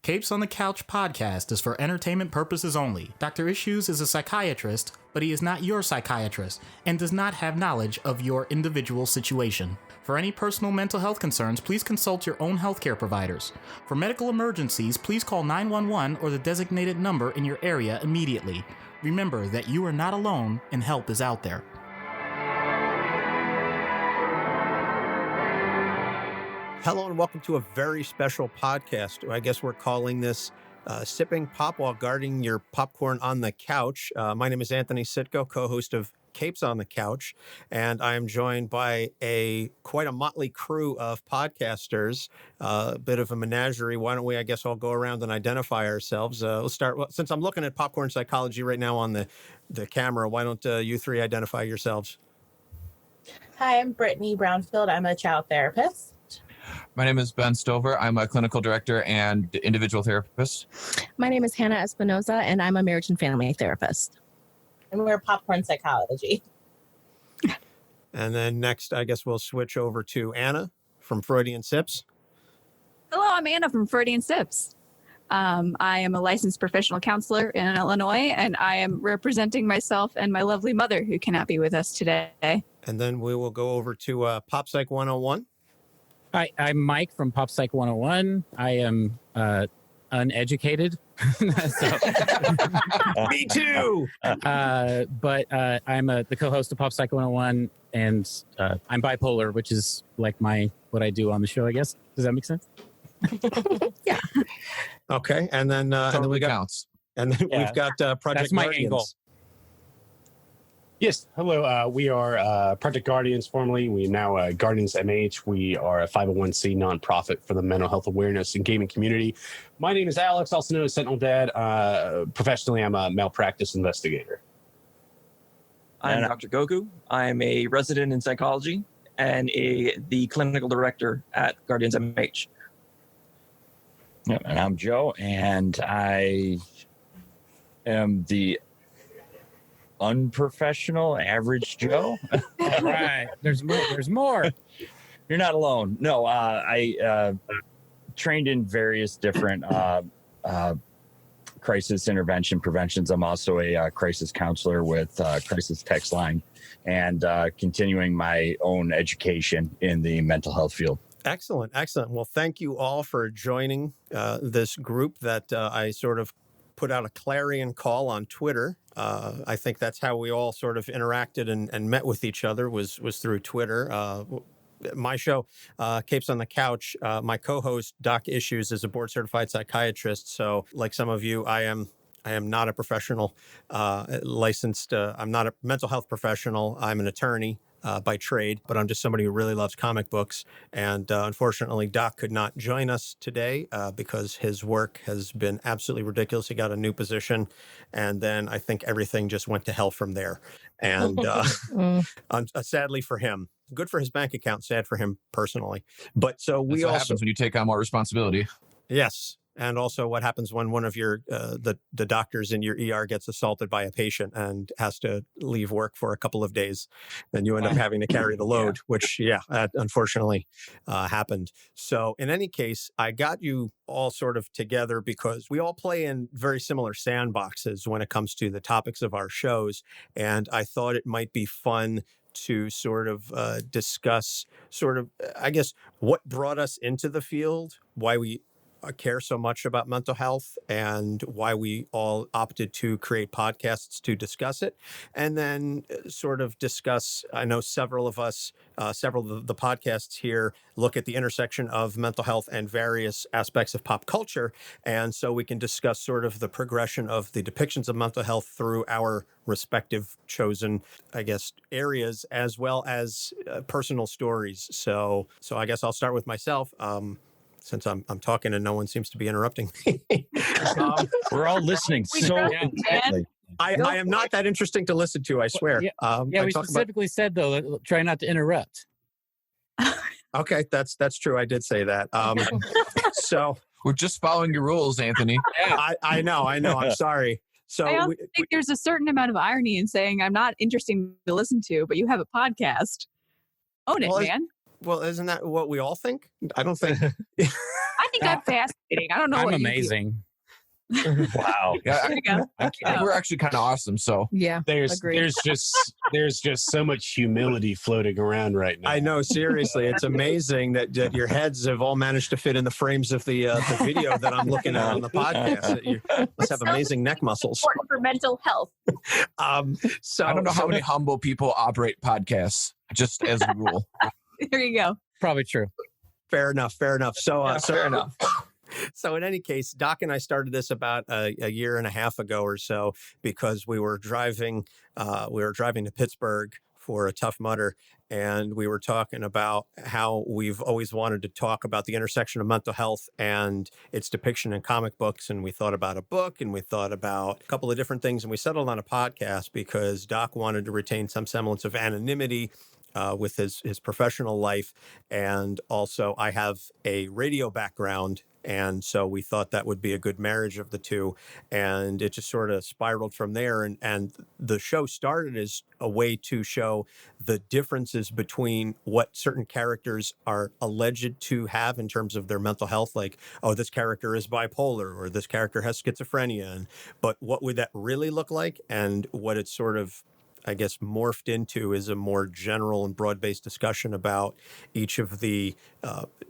Capes on the Couch podcast is for entertainment purposes only. Dr. Issues is a psychiatrist, but he is not your psychiatrist and does not have knowledge of your individual situation. For any personal mental health concerns, please consult your own healthcare providers. For medical emergencies, please call 911 or the designated number in your area immediately. Remember that you are not alone and help is out there. Hello and welcome to a very special podcast. I guess we're calling this Sipping Pop While Guarding Your Popcorn on the Couch. My name is Anthony Sitko, co-host of Capes on the Couch, and I am joined by quite a motley crew of podcasters, a bit of a menagerie. Why don't we, I guess, all go around and identify ourselves. We'll start, since I'm looking at popcorn psychology right now on the camera, why don't you three identify yourselves? Hi, I'm Brittany Brownfield. I'm a child therapist. My name is Ben Stover. I'm a clinical director and individual therapist. My name is Hannah Espinoza, and I'm a marriage and family therapist. And we're popcorn psychology. And then next, I guess we'll switch over to Anna from Freudian Sips. Hello, I'm Anna from Freudian Sips. I am a licensed professional counselor in Illinois, and I am representing myself and my lovely mother who cannot be with us today. And then we will go over to Pop Psych 101. Hi, I'm Mike from Pop Psych 101. I am uneducated. Me too! But I'm the co-host of Pop Psych 101, and I'm bipolar, which is like what I do on the show, I guess. Does that make sense? Yeah. Okay, and then we got counts. And then we've got Project That's my Guardians. angle. Yes. Hello. We are Project Guardians, formerly. We now GuardiansMH. We are a 501c nonprofit for the mental health awareness and gaming community. My name is Alex, also known as Sentinel Dad. Professionally, I'm a malpractice investigator. I'm Dr. Goku. I'm a resident in psychology and the clinical director at GuardiansMH. Yeah, and I'm Joe, and I am the unprofessional average Joe. All right. There's more. You're not alone. No, I trained in various different crisis intervention preventions. I'm also a crisis counselor with Crisis Text Line, and continuing my own education in the mental health field. Excellent. Well, thank you all for joining this group that I sort of put out a clarion call on Twitter. I think that's how we all sort of interacted and met with each other was through Twitter. My show, Capes on the Couch, my co-host, Doc Issues, is a board-certified psychiatrist. So like some of you, I am not a professional licensed. I'm not a mental health professional. I'm an attorney by trade, but I'm just somebody who really loves comic books. And unfortunately, Doc could not join us today because his work has been absolutely ridiculous. He got a new position, and then I think everything just went to hell from there. And sadly for him, good for his bank account, sad for him personally. But so we That's what also happens when you take on more responsibility. Yes. And also what happens when one of your, the doctors in your ER gets assaulted by a patient and has to leave work for a couple of days. Then you end up having to carry the load, which, unfortunately happened. So in any case, I got you all sort of together because we all play in very similar sandboxes when it comes to the topics of our shows. And I thought it might be fun to sort of discuss I guess, what brought us into the field, why we care so much about mental health, and why we all opted to create podcasts to discuss it. And then sort of discuss, I know several of us, several of the podcasts here look at the intersection of mental health and various aspects of pop culture. And so we can discuss sort of the progression of the depictions of mental health through our respective chosen, I guess, areas, as well as personal stories. So I guess I'll start with myself. Since I'm talking and no one seems to be interrupting me. We're all listening so intently. I am not that interesting to listen to, I swear. We specifically said, though, try not to interrupt. Okay, that's true. I did say that. So we're just following your rules, Anthony. I know. I'm sorry. So I also think there's a certain amount of irony in saying I'm not interesting to listen to, but you have a podcast. Own it, man. Well, isn't that what we all think? I don't think. I think think I'm fascinating. I don't know. I'm what amazing. Wow. Yeah, There you go. I think we're actually kind of awesome. So Yeah. There's Agreed. there's just so much humility floating around right now. I know, seriously, it's amazing that your heads have all managed to fit in the frames of the video that I'm looking at on the podcast. You must have amazing neck muscles. Important for mental health. So I don't know how many humble people operate podcasts, just as a rule. There you go. Probably true. Fair enough. So Fair enough. So in any case, Doc and I started this about a year and a half ago or so because we were driving to Pittsburgh for a Tough Mudder, and we were talking about how we've always wanted to talk about the intersection of mental health and its depiction in comic books. And we thought about a book, and we thought about a couple of different things, and we settled on a podcast because Doc wanted to retain some semblance of anonymity with his professional life. And also I have a radio background. And so we thought that would be a good marriage of the two. And it just sort of spiraled from there. And the show started as a way to show the differences between what certain characters are alleged to have in terms of their mental health. Like, oh, this character is bipolar, or this character has schizophrenia. But what would that really look like? And what it's sort of, I guess, morphed into is a more general and broad-based discussion about each of the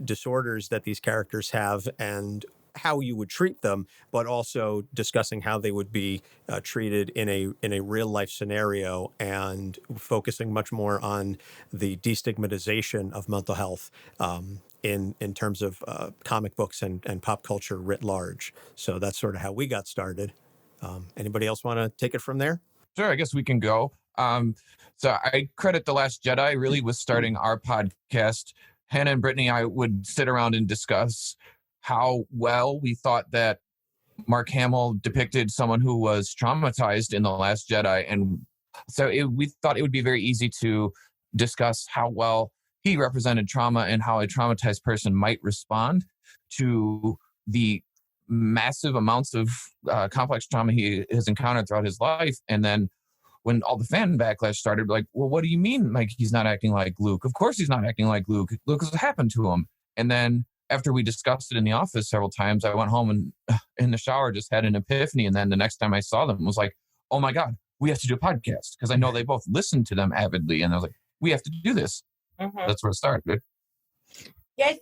disorders that these characters have and how you would treat them, but also discussing how they would be treated in a real-life scenario, and focusing much more on the destigmatization of mental health in terms of comic books and pop culture writ large. So that's sort of how we got started. Anybody else want to take it from there? Sure, I guess we can go. So I credit The Last Jedi really with starting our podcast. Hannah and Brittany, I would sit around and discuss how well we thought that Mark Hamill depicted someone who was traumatized in The Last Jedi. And so we thought it would be very easy to discuss how well he represented trauma and how a traumatized person might respond to the massive amounts of complex trauma he has encountered throughout his life. And then when all the fan backlash started, like, well, what do you mean? Like, he's not acting like Luke? Of course he's not acting like Luke. Look what's happened to him. And then after we discussed it in the office several times, I went home and in the shower just had an epiphany. And then the next time I saw them was like, oh my God, we have to do a podcast. Because I know they both listened to them avidly. And I was like, we have to do this. Mm-hmm. That's where it started. Yeah,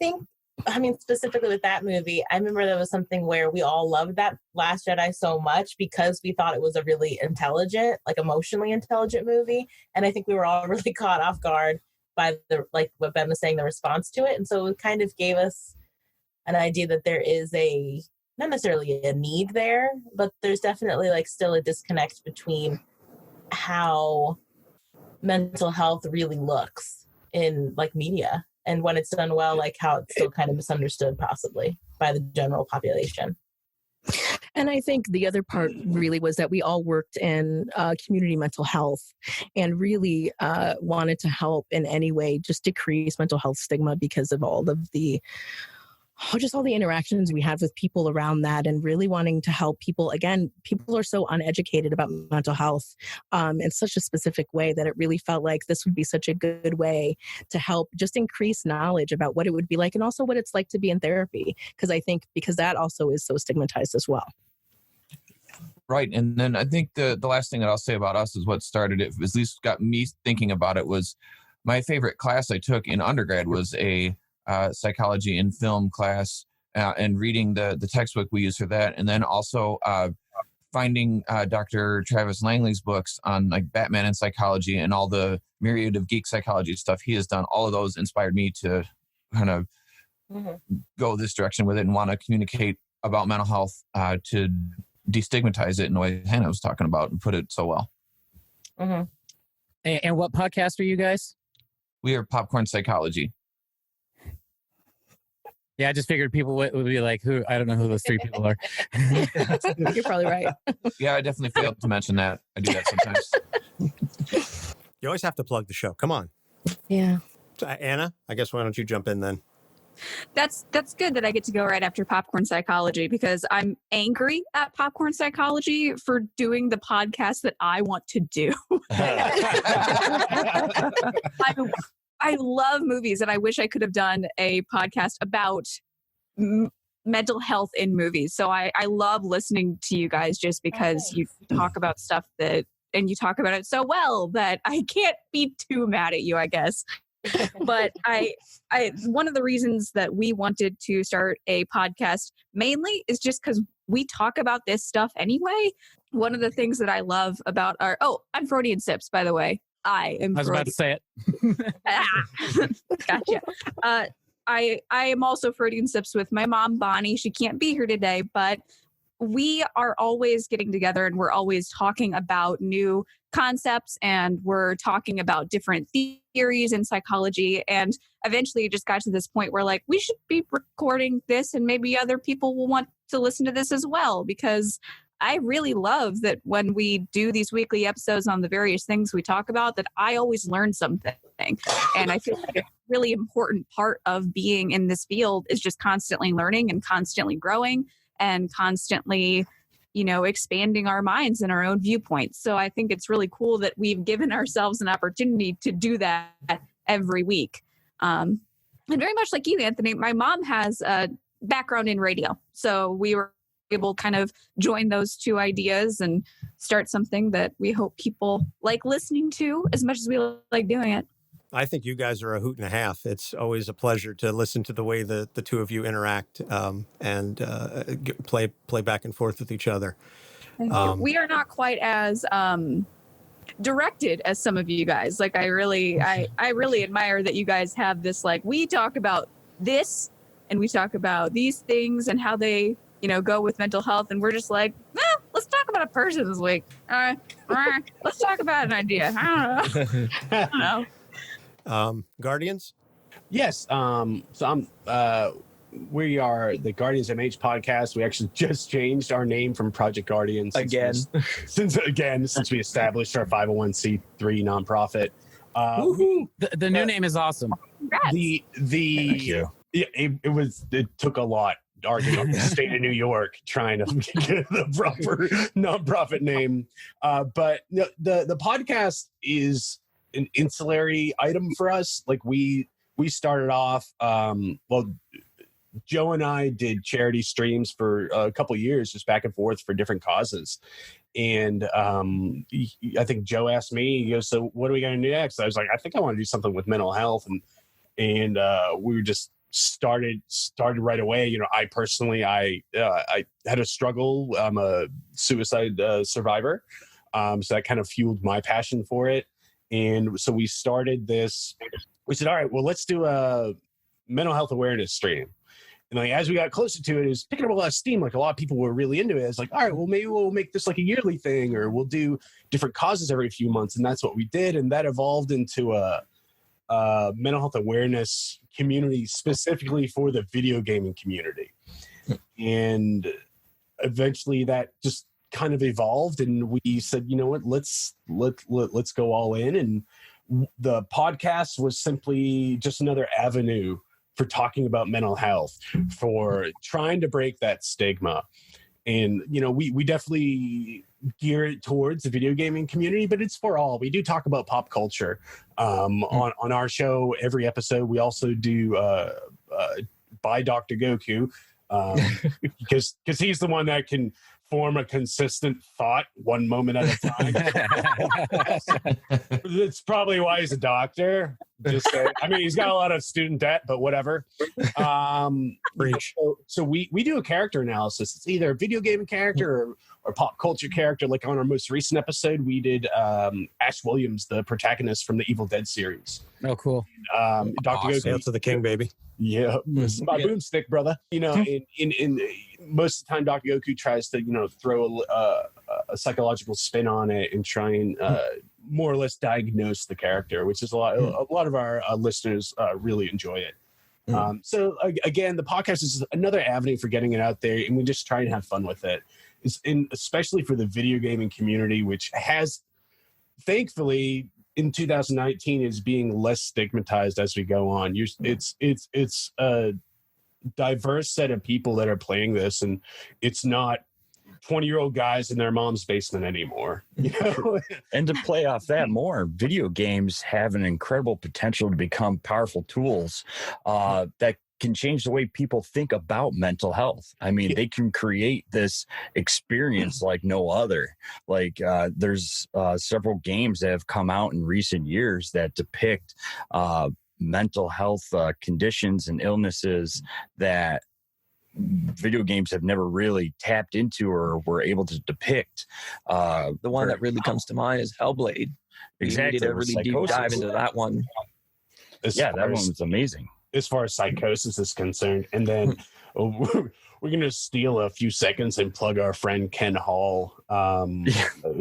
I mean, specifically with that movie, I remember there was something where we all loved that Last Jedi so much because we thought it was a really intelligent, like emotionally intelligent movie. And I think we were all really caught off guard by like what Ben was saying, the response to it. And so it kind of gave us an idea that there is not necessarily a need there, but there's definitely like still a disconnect between how mental health really looks in like media. And when it's done well, like how it's still kind of misunderstood possibly by the general population. And I think the other part really was that we all worked in community mental health and really wanted to help in any way just decrease mental health stigma because of all of the interactions we had with people around that, and really wanting to help people. Again, people are so uneducated about mental health in such a specific way that it really felt like this would be such a good way to help just increase knowledge about what it would be like and also what it's like to be in therapy. Because I think that also is so stigmatized as well. Right. And then I think the last thing that I'll say about us is what started it, at least got me thinking about it, was my favorite class I took in undergrad was a psychology and film class, and reading the textbook we use for that. And then also finding Dr. Travis Langley's books on like Batman and psychology and all the myriad of geek psychology stuff he has done. All of those inspired me to kind of go this direction with it and want to communicate about mental health to destigmatize it in the way Hannah was talking about and put it so well. Mm-hmm. And what podcast are you guys? We are Popcorn Psychology. Yeah, I just figured people would be like, "Who? I don't know who those three people are." You're probably right. Yeah, I definitely failed to mention that. I do that sometimes. You always have to plug the show. Come on. Yeah. Anna, I guess why don't you jump in then? That's good that I get to go right after Popcorn Psychology, because I'm angry at Popcorn Psychology for doing the podcast that I want to do. I love movies, and I wish I could have done a podcast about mental health in movies. So I love listening to you guys just because you talk about stuff and you talk about it so well that I can't be too mad at you, I guess. But I one of the reasons that we wanted to start a podcast mainly is just because we talk about this stuff anyway. One of the things that I love about I'm Freudian Sips, by the way. I was about to say it. Gotcha. I am also Freudian Sips with my mom, Bonnie. She can't be here today, but we are always getting together and we're always talking about new concepts and we're talking about different theories in psychology. And eventually it just got to this point where like, we should be recording this and maybe other people will want to listen to this as well, because I really love that when we do these weekly episodes on the various things we talk about, that I always learn something. And I feel like a really important part of being in this field is just constantly learning and constantly growing and constantly, expanding our minds and our own viewpoints. So I think it's really cool that we've given ourselves an opportunity to do that every week. And very much like you, Anthony, my mom has a background in radio. So we were able to kind of join those two ideas and start something that we hope people like listening to as much as we like doing it. I think you guys are a hoot and a half. It's always a pleasure to listen to the way the two of you interact and play back and forth with each other. We are not quite as directed as some of you guys. Like I really admire that you guys have this, like, we talk about this and we talk about these things and how they go with mental health, and we're just like, let's talk about a person this week. Let's talk about an idea. I don't know. Guardians? Yes. So we are the GuardiansMH podcast. We actually just changed our name from Project Guardians since we established our 501c3 nonprofit. The new name is awesome. Congrats. Thank you. It took a lot arguing with the state of New York trying to get the proper nonprofit name. But the podcast is an ancillary item for us. Like we started off, Joe and I did charity streams for a couple of years, just back and forth for different causes. And I think Joe asked me, he goes, so what are we going to do next? I was like, I think I want to do something with mental health. And we were just started right away. I personally, I had a struggle. I'm a suicide survivor. So that kind of fueled my passion for it. And so we started this. We said, all right, well, let's do a mental health awareness stream. And like, as we got closer to it was picking up a lot of steam. Like a lot of people were really into it. It's like, all right, well, maybe we'll make this like a yearly thing, or we'll do different causes every few months. And that's what we did. And that evolved into a mental health awareness community specifically for the video gaming community. And eventually that just kind of evolved, and we said, you know what, let's go all in. And the podcast was simply just another avenue for talking about mental health, for trying to break that stigma. And, we definitely gear it towards the video gaming community, but it's for all. We do talk about pop culture on our show every episode. We also do by Dr. Goku because he's the one that can form a consistent thought one moment at a time. That's probably why he's a doctor. Just saying. I mean, he's got a lot of student debt, but whatever. So we do a character analysis. It's either a video game character or pop culture character. Like on our most recent episode, we did Ash Williams, the protagonist from the Evil Dead series. Oh, cool. Dr. Goku. Hail to the king, baby. Yeah, it's my boomstick, brother. In most of the time, Dr. Goku tries to, throw a psychological spin on it and try and more or less diagnose the character, which is a lot of our listeners really enjoy it. So again, the podcast is another avenue for getting it out there, and we just try and have fun with it. Especially for the video gaming community, which has, thankfully, in 2019 is being less stigmatized as we go on. It's a diverse set of people that are playing this, and it's not 20-year-old guys in their mom's basement anymore. And to play off that more, video games have an incredible potential to become powerful tools that can change the way people think about mental health. I mean, they can create this experience like no other. Like there's several games that have come out in recent years that depict mental health conditions and illnesses that video games have never really tapped into or were able to depict. The one that really comes to mind is Hellblade. Exactly. You need a really deep dive into that one. That one was amazing. As far as Psychosis is concerned. And then we're going to steal a few seconds and plug our friend Ken Hall.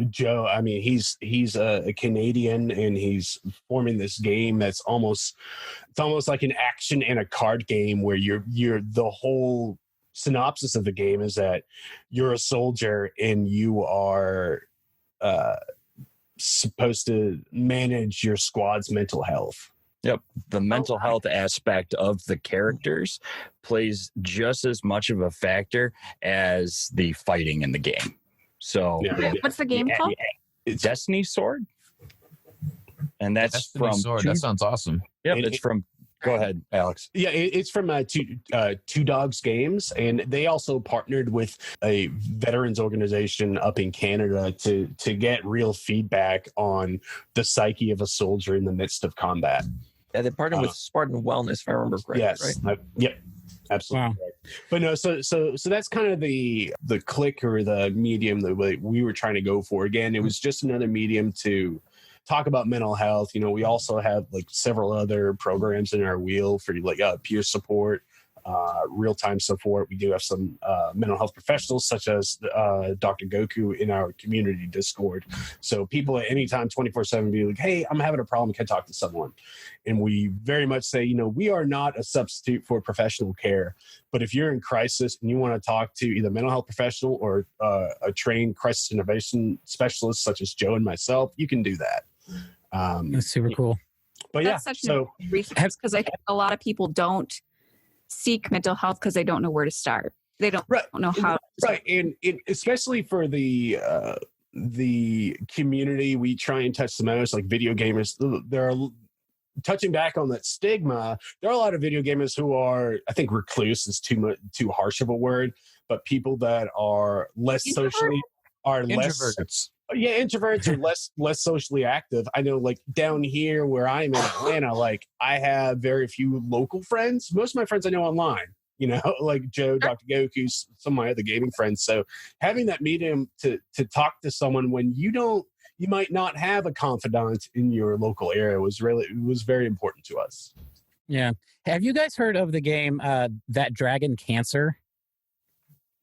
Joe, I mean, he's a Canadian, and he's forming this game that's almost like an action and a card game where you're the whole synopsis of the game is that you're a soldier and you are supposed to manage your squad's mental health. Yep. The mental health aspect of the characters plays just as much of a factor as the fighting in the game. So what's the game called? It's Destiny Sword. And that's Destiny from Sword. That sounds awesome. Yep, it's from go ahead, Alex. Yeah, it's from Two Dogs Games, and they also partnered with a veterans organization up in Canada to get real feedback on the psyche of a soldier in the midst of combat. Yeah, they partnered with Spartan Wellness, if I remember correctly. Yes. Right? Yep. Absolutely. Wow. Right. But no, so that's kind of the click or the medium that we were trying to go for. Again, it was just another medium to talk about mental health. You know, we also have like several other programs in our wheel for like peer support, real-time support. We do have some mental health professionals such as Dr. Goku in our community Discord. So people at any time 24/7 be like, hey, I'm having a problem, can I talk to someone? And we very much say, you know, we are not a substitute for professional care, but if you're in crisis and you want to talk to either a mental health professional or a trained crisis intervention specialist such as Joe and myself, you can do that. That's super cool. But that's such a resource, because I think a lot of people don't seek mental health because they don't know where to start. They don't know how. Right, and especially for the community we try and touch the most, like video gamers. There are, touching back on that stigma, there are a lot of video gamers who are, I think recluse is too harsh of a word, but people that are less socially Introverts. Introverts are less socially active. I know, like down here where I'm in Atlanta, like I have very few local friends. Most of my friends I know online, you know, like Joe, Dr. Goku, some of my other gaming friends. So having that medium to talk to someone when you might not have a confidant in your local area was very important to us. Yeah. Have you guys heard of the game That Dragon Cancer?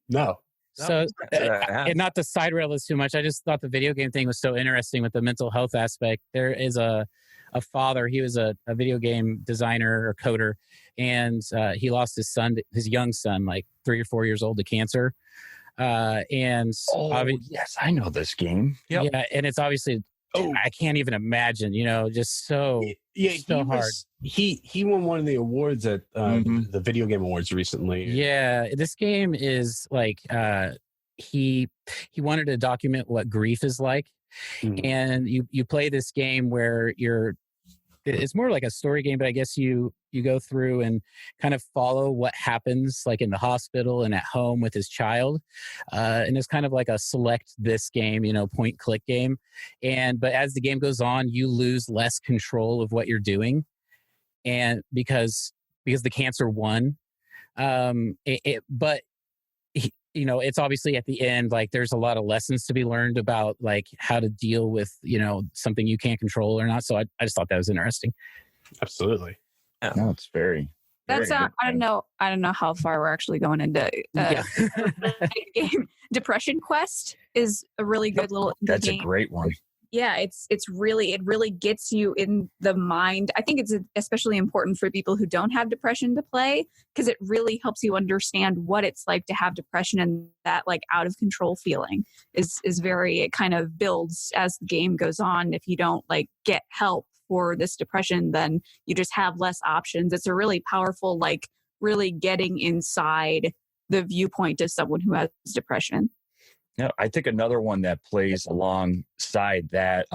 No. So, and not to side rail this too much, I just thought the video game thing was so interesting with the mental health aspect. There is a father, he was a video game designer or coder, and he lost his young son, like 3 or 4 years old, to cancer. Yes, I know this game. Yep. Yeah, and it's obviously, I can't even imagine, you know, just so hard. He won one of the awards at the Video Game Awards recently. Yeah, this game is like he wanted to document what grief is like, and you play this game where it's more like a story game, but I guess you go through and kind of follow what happens like in the hospital and at home with his child. And it's kind of like a select this game, you know, point click game. But as the game goes on, you lose less control of what you're doing. And because the cancer won, you know, it's obviously at the end, like there's a lot of lessons to be learned about like how to deal with, you know, something you can't control or not. So I just thought that was interesting. Absolutely. No, it's very. That's I don't know how far we're actually going into game. Depression Quest is a really good little That's game. A great one. Yeah, it really gets you in the mind. I think it's especially important for people who don't have depression to play, because it really helps you understand what it's like to have depression, and that like out of control feeling is very, it kind of builds as the game goes on. If you don't like get help for this depression, then you just have less options. It's a really powerful, like really getting inside the viewpoint of someone who has depression. Yeah, I think another one that plays alongside that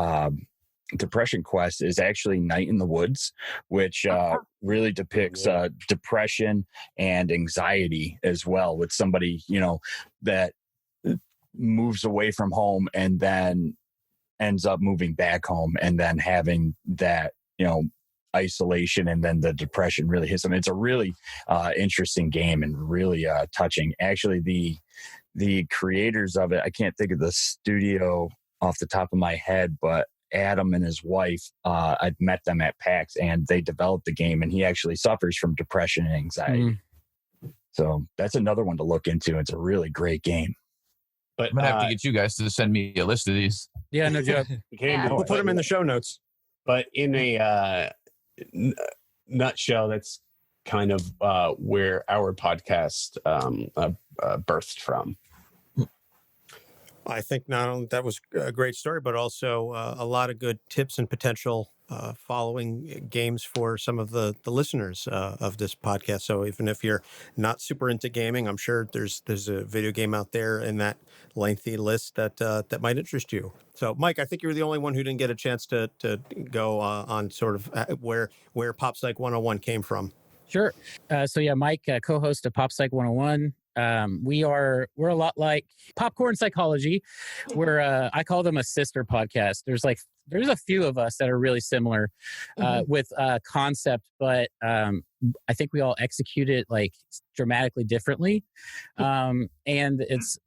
Depression Quest is actually Night in the Woods, which really depicts depression and anxiety as well, with somebody, that moves away from home and then ends up moving back home and then having that, isolation, and then the depression really hits them. It's a really interesting game and really touching. Actually, the creators of it, I can't think of the studio off the top of my head, but Adam and his wife, I'd met them at PAX, and they developed the game, and he actually suffers from depression and anxiety. So that's another one to look into. It's a really great game. But I'm gonna have to get you guys to send me a list of these. Yeah, no joke. We'll put them in the show notes. But in a nutshell, that's kind of where our podcast birthed from. I think not only that was a great story, but also a lot of good tips and potential following games for some of the listeners of this podcast. So even if you're not super into gaming, I'm sure there's a video game out there in that lengthy list that might interest you. So, Mike, I think you're the only one who didn't get a chance to go on sort of where Pop Psych 101 came from. Sure. So yeah, Mike, co-host of Pop Psych 101. We're a lot like Popcorn Psychology. I call them a sister podcast. There's a few of us that are really similar with concept, but I think we all execute it like dramatically differently. And it's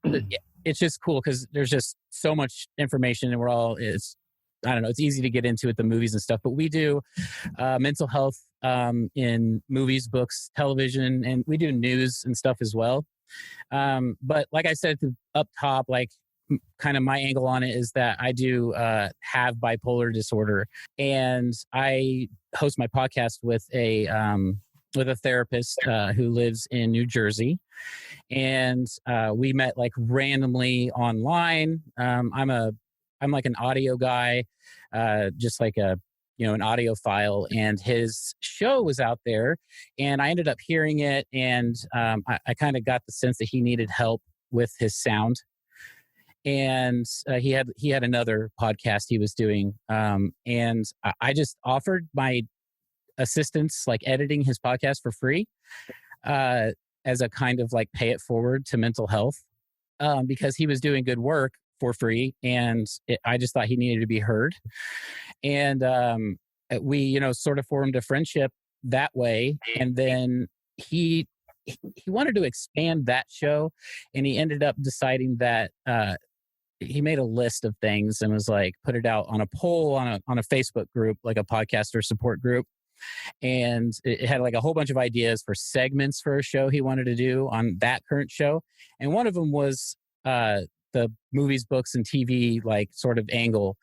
just cool because there's just so much information, and it's easy to get into with the movies and stuff, but we do mental health in movies, books, television, and we do news and stuff as well. But like I said up top, like kind of my angle on it is that I do have bipolar disorder, and I host my podcast with a therapist who lives in New Jersey, and we met like randomly online. I'm like an audio guy, just like an audio file, and his show was out there, and I ended up hearing it, and I kind of got the sense that he needed help with his sound, and he had another podcast he was doing, and I just offered my assistance, like editing his podcast for free, as a kind of like pay it forward to mental health, because he was doing good work for free, and I just thought he needed to be heard, and we sort of formed a friendship that way. And then he wanted to expand that show, and he ended up deciding that he made a list of things and was like, put it out on a poll on a Facebook group, like a podcaster support group, and it had like a whole bunch of ideas for segments for a show he wanted to do on that current show, and one of them was the movies, books, and TV like sort of angle.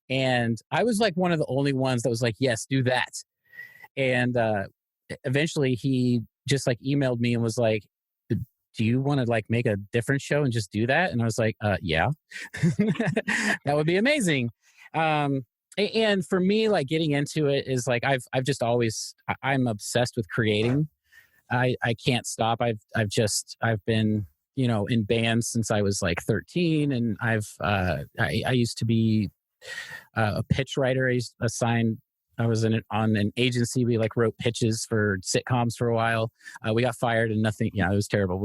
And I was like one of the only ones that was like, yes, do that. And eventually he just like emailed me and was like, do you want to like make a different show and just do that? And I was like, yeah, that would be amazing. And for me, like getting into it is like, I'm obsessed with creating. I can't stop. I've been, in bands since I was like 13, and I used to be a pitch writer. I was on an agency. We like wrote pitches for sitcoms for a while. We got fired and nothing. Yeah, it was terrible.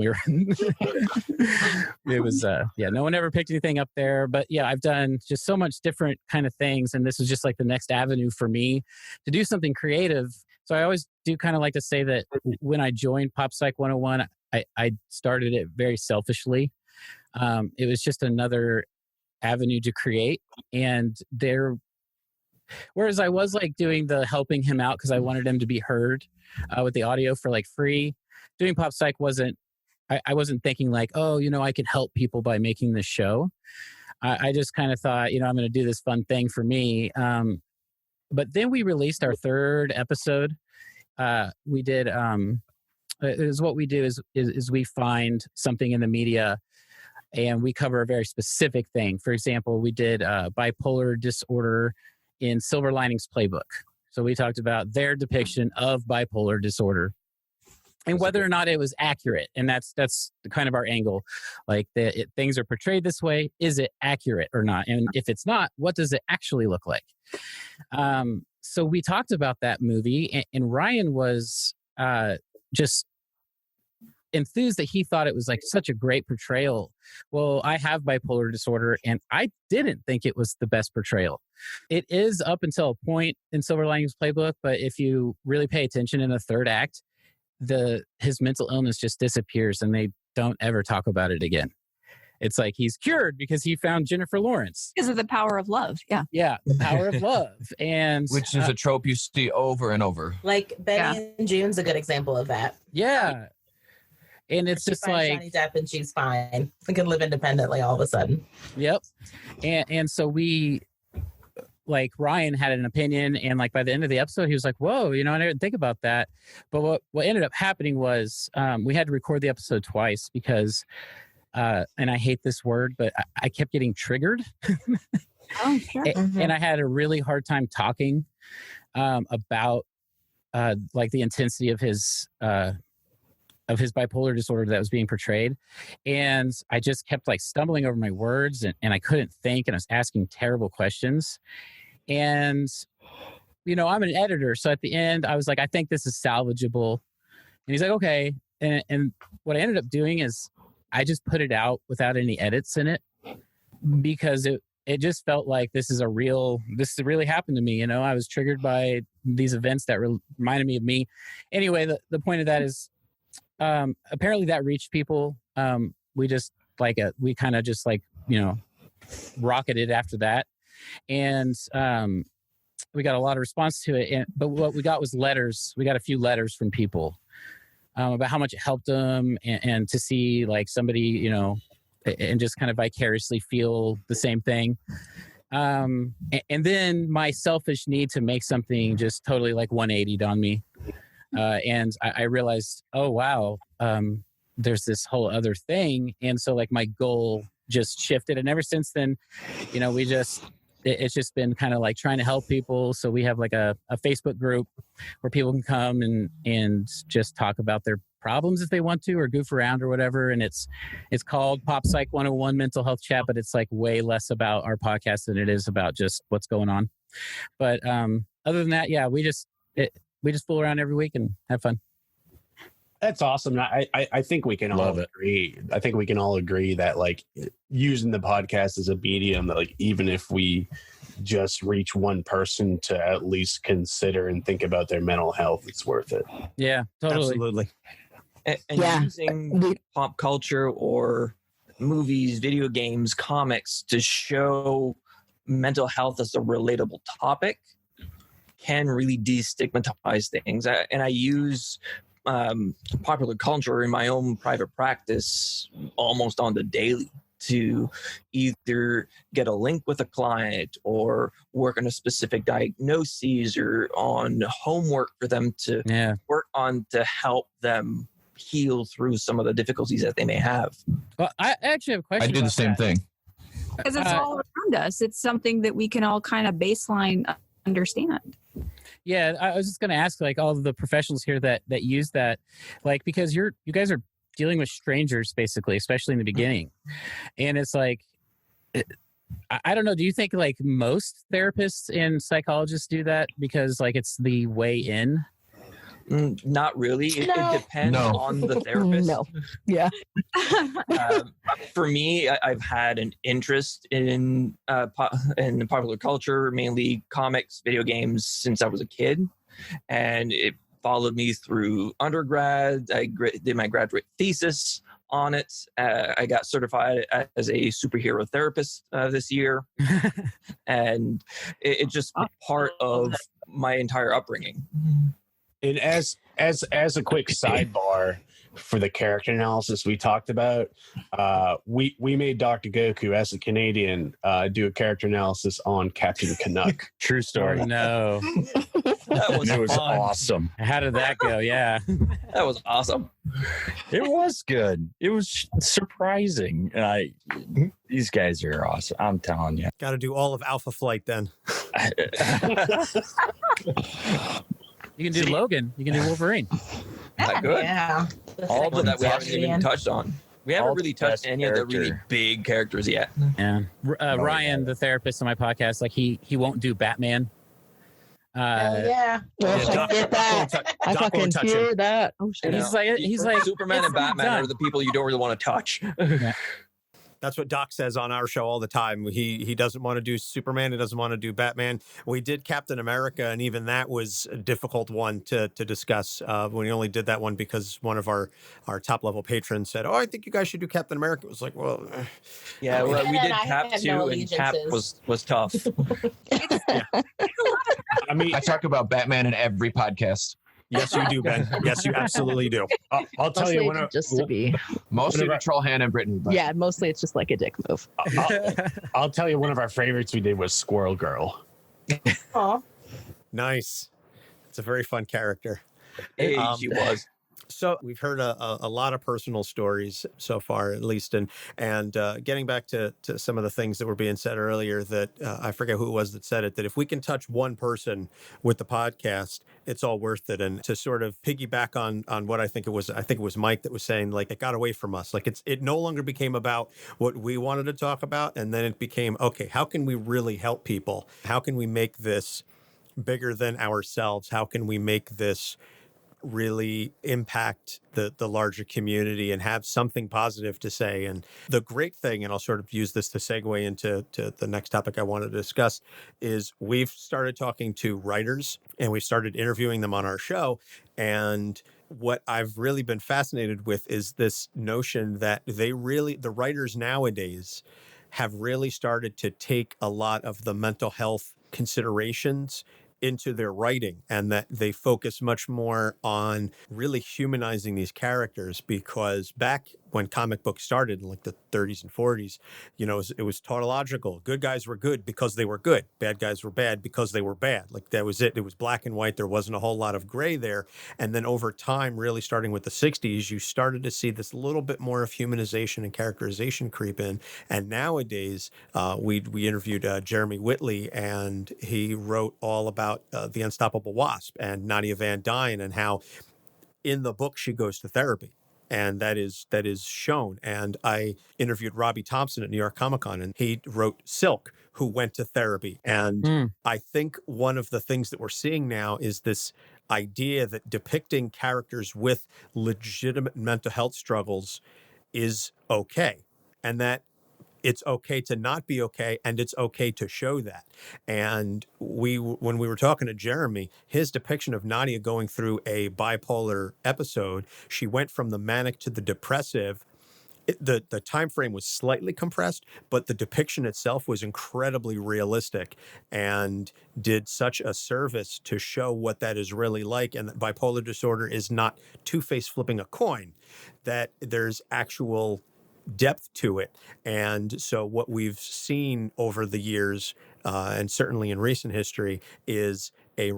It was, no one ever picked anything up there, but yeah, I've done just so much different kind of things. And this is just like the next avenue for me to do something creative. So I always do kind of like to say that when I joined Pop Psych 101, I started it very selfishly. It was just another avenue to create. And whereas I was like doing the helping him out because I wanted him to be heard with the audio for like free, doing Pop Psych I wasn't thinking like, oh, I could help people by making this show. I just kind of thought, I'm going to do this fun thing for me. But then we released our third episode. We did, is what we do is we find something in the media and we cover a very specific thing. For example, we did bipolar disorder in Silver Linings Playbook. So we talked about their depiction of bipolar disorder. and whether or not it was accurate. And that's kind of our angle. Like things are portrayed this way. Is it accurate or not? And if it's not, what does it actually look like? So we talked about that movie, and Ryan was just enthused that he thought it was like such a great portrayal. Well, I have bipolar disorder, and I didn't think it was the best portrayal. It is up until a point in Silver Linings Playbook, but if you really pay attention in the third act, his mental illness just disappears, and they don't ever talk about it again. It's like he's cured because he found Jennifer Lawrence. Because of the power of love. Yeah. Yeah, the power of love. And which is a trope you see over and over. Like Betty and June's a good example of that. Yeah. And it's just like Johnny Depp and she's fine. She can live independently all of a sudden. Yep. And so we, like, Ryan had an opinion, and like by the end of the episode, he was like, whoa, I didn't think about that. But what ended up happening was we had to record the episode twice because, and I hate this word, but I kept getting triggered. Oh, sure. And I had a really hard time talking about like the intensity of his bipolar disorder that was being portrayed. And I just kept like stumbling over my words, and I couldn't think, and I was asking terrible questions. And, I'm an editor. So at the end, I was like, I think this is salvageable. And he's like, okay. And what I ended up doing is I just put it out without any edits in it, because it just felt like this really happened to me. I was triggered by these events that reminded me of me. Anyway, the point of that is, apparently that reached people. We just we kind of just rocketed after that. And we got a lot of response to it. But what we got was letters. We got a few letters from people about how much it helped them, and to see like somebody, and just kind of vicariously feel the same thing. And then my selfish need to make something just totally like 180'd on me. And I realized, oh, wow, there's this whole other thing. And so like my goal just shifted. And ever since then, it's just been kind of like trying to help people. So we have like a Facebook group where people can come and just talk about their problems if they want to, or goof around or whatever. And it's called Pop Psych 101 Mental Health Chat, but it's like way less about our podcast than it is about just what's going on. But other than that, yeah, we just fool around every week and have fun. That's awesome. I think we can all agree. I think we can all agree that like using the podcast as a medium, that like even if we just reach one person to at least consider and think about their mental health, it's worth it. Yeah, totally. Absolutely. And using pop culture or movies, video games, comics to show mental health as a relatable topic can really destigmatize things. And I use popular culture in my own private practice almost on the daily to either get a link with a client or work on a specific diagnosis or on homework for them to work on to help them heal through some of the difficulties that they may have. Well, I actually have a question. I do the same thing. Because it's all around us. It's something that we can all kind of baseline understand. Yeah, I was just going to ask, like, all of the professionals here that use that, like, because you guys are dealing with strangers, basically, especially in the beginning. And it's like, I don't know, do you think, like, most therapists and psychologists do that because, like, it's the way in? Not really. It depends on the therapist. No. Yeah. For me, I've had an interest in popular culture, mainly comics, video games, since I was a kid, and it followed me through undergrad. I did my graduate thesis on it. I got certified as a superhero therapist this year, and it's just part of my entire upbringing. And as a quick sidebar for the character analysis we talked about, we made Dr. Goku, as a Canadian, do a character analysis on Captain Canuck. True story. Oh, no. That was fun. Awesome. How did that go? Yeah. That was awesome. It was good. It was surprising. These guys are awesome. I'm telling you. Got to do all of Alpha Flight then. You can do Logan. You can do Wolverine. Not good. Yeah. All of that we haven't Sebastian. even touched on. We haven't All really the touched best any of the really character. big characters yet. Yeah. Ryan, yeah. the therapist on my podcast, like he won't do Batman. Yeah. Yeah, Doc- get that. Doc I won't fucking touch hear him. that. Oh You shit. know, He's like Superman it's and Batman done. are the people you don't really want to touch. That's what Doc says on our show all the time. He doesn't want to do Superman. He doesn't want to do Batman. We did Captain America, and even that was a difficult one to discuss. We only did that one because one of our top level patrons said, "Oh, I think you guys should do Captain America." It was like, well, Yeah, well, we And did I Cap had 2, no and Cap allegiances. was tough. I mean, I talk about Batman in every podcast. yes, you do, Ben. Yes, you absolutely do. I'll tell Mostly you one it's of just to be. Mostly Whenever- to troll Hannah and Brittany. But Yeah, mostly it's just like a dick move. I'll tell you one of our favorites we did was Squirrel Girl. Aw. Nice. It's a very fun character. Hey, she was. So we've heard a lot of personal stories so far, at least, and getting back to some of the things that were being said earlier. That I forget who it was that said it. That if we can touch one person with the podcast, it's all worth it. And to sort of piggyback on what I think it was Mike that was saying, like, it got away from us. Like it no longer became about what we wanted to talk about, and then it became, okay, how can we really help people? How can we make this bigger than ourselves? How can we make this really impact the larger community and have something positive to say? And the great thing, and I'll sort of use this to segue into the next topic I wanted to discuss, is we've started talking to writers and we started interviewing them on our show. And what I've really been fascinated with is this notion that the writers nowadays have really started to take a lot of the mental health considerations into their writing, and that they focus much more on really humanizing these characters, because back when comic books started in like the 30s and 40s, it was tautological. Good guys were good because they were good. Bad guys were bad because they were bad. Like that was it. It was black and white. There wasn't a whole lot of gray there. And then over time, really starting with the 60s, you started to see this little bit more of humanization and characterization creep in. And nowadays, we interviewed Jeremy Whitley, and he wrote all about the Unstoppable Wasp and Nadia Van Dyne, and how in the book she goes to therapy. And that is shown. And I interviewed Robbie Thompson at New York Comic Con, and he wrote Silk, who went to therapy. And I think one of the things that we're seeing now is this idea that depicting characters with legitimate mental health struggles is okay, and that it's okay to not be okay, and it's okay to show that. And when we were talking to Jeremy, his depiction of Nadia going through a bipolar episode, she went from the manic to the depressive. The time frame was slightly compressed, but the depiction itself was incredibly realistic and did such a service to show what that is really like. And that bipolar disorder is not two-face flipping a coin, that there's actual depth to it. And so what we've seen over the years, and certainly in recent history, is a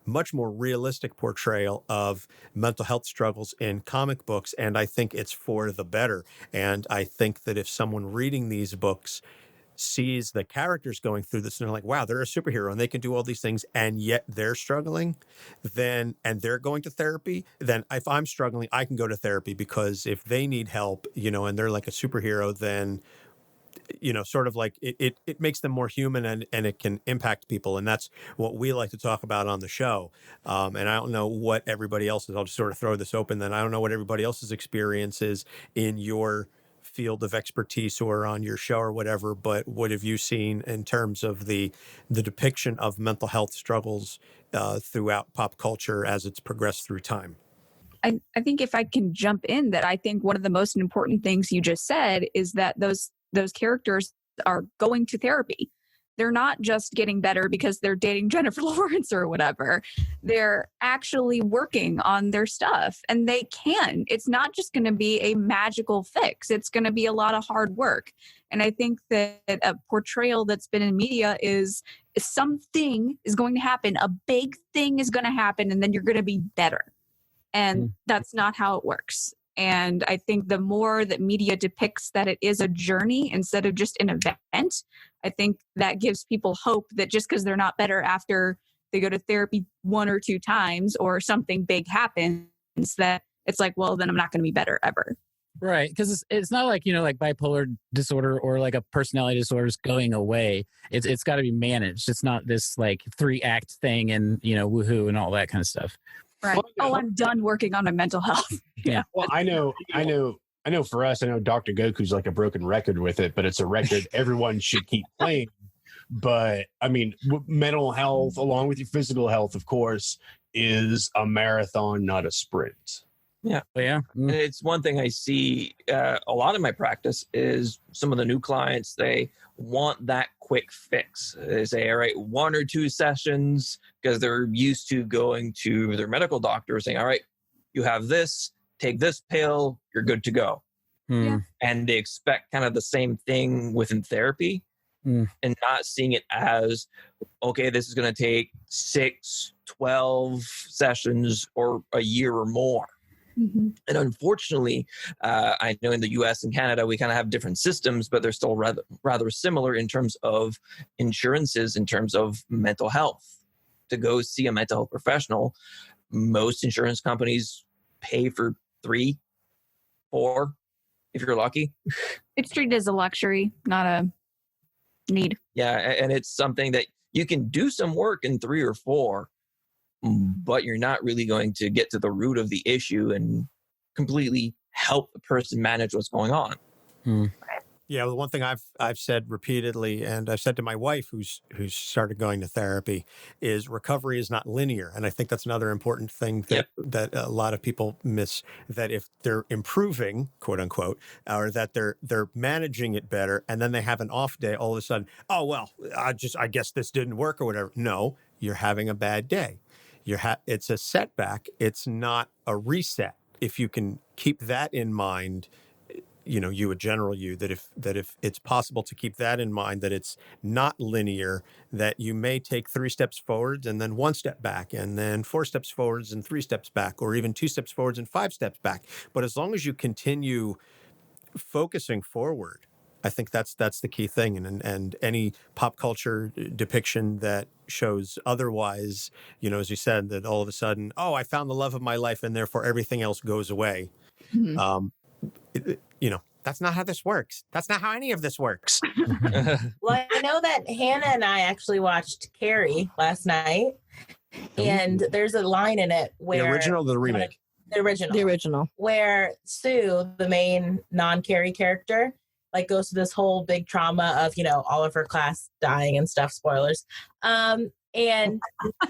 much more realistic portrayal of mental health struggles in comic books. And I think it's for the better. And I think that if someone reading these books sees the characters going through this and they're like, wow, they're a superhero and they can do all these things, and yet they're struggling, and they're going to therapy, then if I'm struggling, I can go to therapy, because if they need help, and they're like a superhero, then sort of like it makes them more human, and it can impact people. And that's what we like to talk about on the show. And I don't know what everybody else is. I'll just sort of throw this open then. I don't know what everybody else's experience is in your field of expertise or on your show or whatever, but what have you seen in terms of the depiction of mental health struggles throughout pop culture as it's progressed through time? I think if I can jump in, that I think one of the most important things you just said is that those characters are going to therapy. They're not just getting better because they're dating Jennifer Lawrence or whatever. They're actually working on their stuff, and they can. It's not just going to be a magical fix. It's going to be a lot of hard work. And I think that a portrayal that's been in media is something is going to happen. A big thing is going to happen, and then you're going to be better. And that's not how it works. And I think the more that media depicts that it is a journey instead of just an event, I think that gives people hope that just because they're not better after they go to therapy 1 or 2 times or something big happens, that it's like, well, then I'm not going to be better ever. Right. Because it's not like, like bipolar disorder or like a personality disorder is going away. It's got to be managed. It's not this like 3-act thing and, woohoo and all that kind of stuff. Right. Well, I'm done working on my mental health. Yeah. Well, I know for us, I know Dr. Goku's like a broken record with it, but it's a record everyone should keep playing. But I mean, mental health, along with your physical health, of course, is a marathon, not a sprint. Yeah. Yeah. And it's one thing I see a lot in my practice is some of the new clients, they want that quick fix. They say, all right, 1 or 2 sessions, because they're used to going to their medical doctor saying, all right, you have this, take this pill, you're good to go. Yeah. And they expect kind of the same thing within therapy and not seeing it as, okay, this is going to take 6, 12 sessions or a year or more. Mm-hmm. And unfortunately, I know in the US and Canada, we kind of have different systems, but they're still rather similar in terms of insurances, in terms of mental health. To go see a mental health professional, most insurance companies pay for 3, 4, if you're lucky. It's treated as a luxury, not a need. Yeah, and it's something that you can do some work in 3 or 4, but you're not really going to get to the root of the issue and completely help the person manage what's going on. Yeah, well, one thing I've said repeatedly, and I've said to my wife, who's started going to therapy, is recovery is not linear, and I think that's another important thing that a lot of people miss. That if they're improving, quote unquote, or that they're managing it better, and then they have an off day, all of a sudden, oh well, I guess this didn't work or whatever. No, you're having a bad day. It's a setback. It's not a reset. If you can keep that in mind, a general that if it's possible to keep that in mind, that it's not linear, that you may take 3 steps forwards and then 1 step back, and then 4 steps forwards and 3 steps back, or even 2 steps forwards and 5 steps back. But as long as you continue focusing forward, I think that's the key thing. And any pop culture depiction that shows otherwise, as you said, that all of a sudden, oh, I found the love of my life and therefore everything else goes away. Mm-hmm. That's not how this works. That's not how any of this works. Well, I know that Hannah and I actually watched Carrie last night, and there's a line in it where The original or the remake? The original. The original. Where Sue, the main non-Carrie character, goes through this whole big trauma of, all of her class dying and stuff, spoilers. And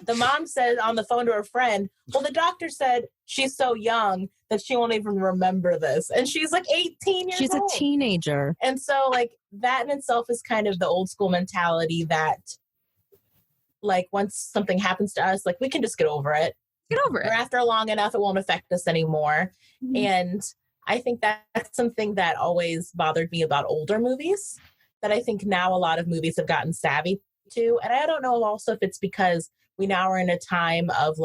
the mom said on the phone to her friend, well, the doctor said she's so young that she won't even remember this. And she's 18 years old. She's a teenager. And so that in itself is kind of the old school mentality that once something happens to us, we can just get over it. Get over it. Or after long enough, it won't affect us anymore. Mm-hmm. And I think that's something that always bothered me about older movies, that I think now a lot of movies have gotten savvy to. And I don't know also if it's because we now are in a time of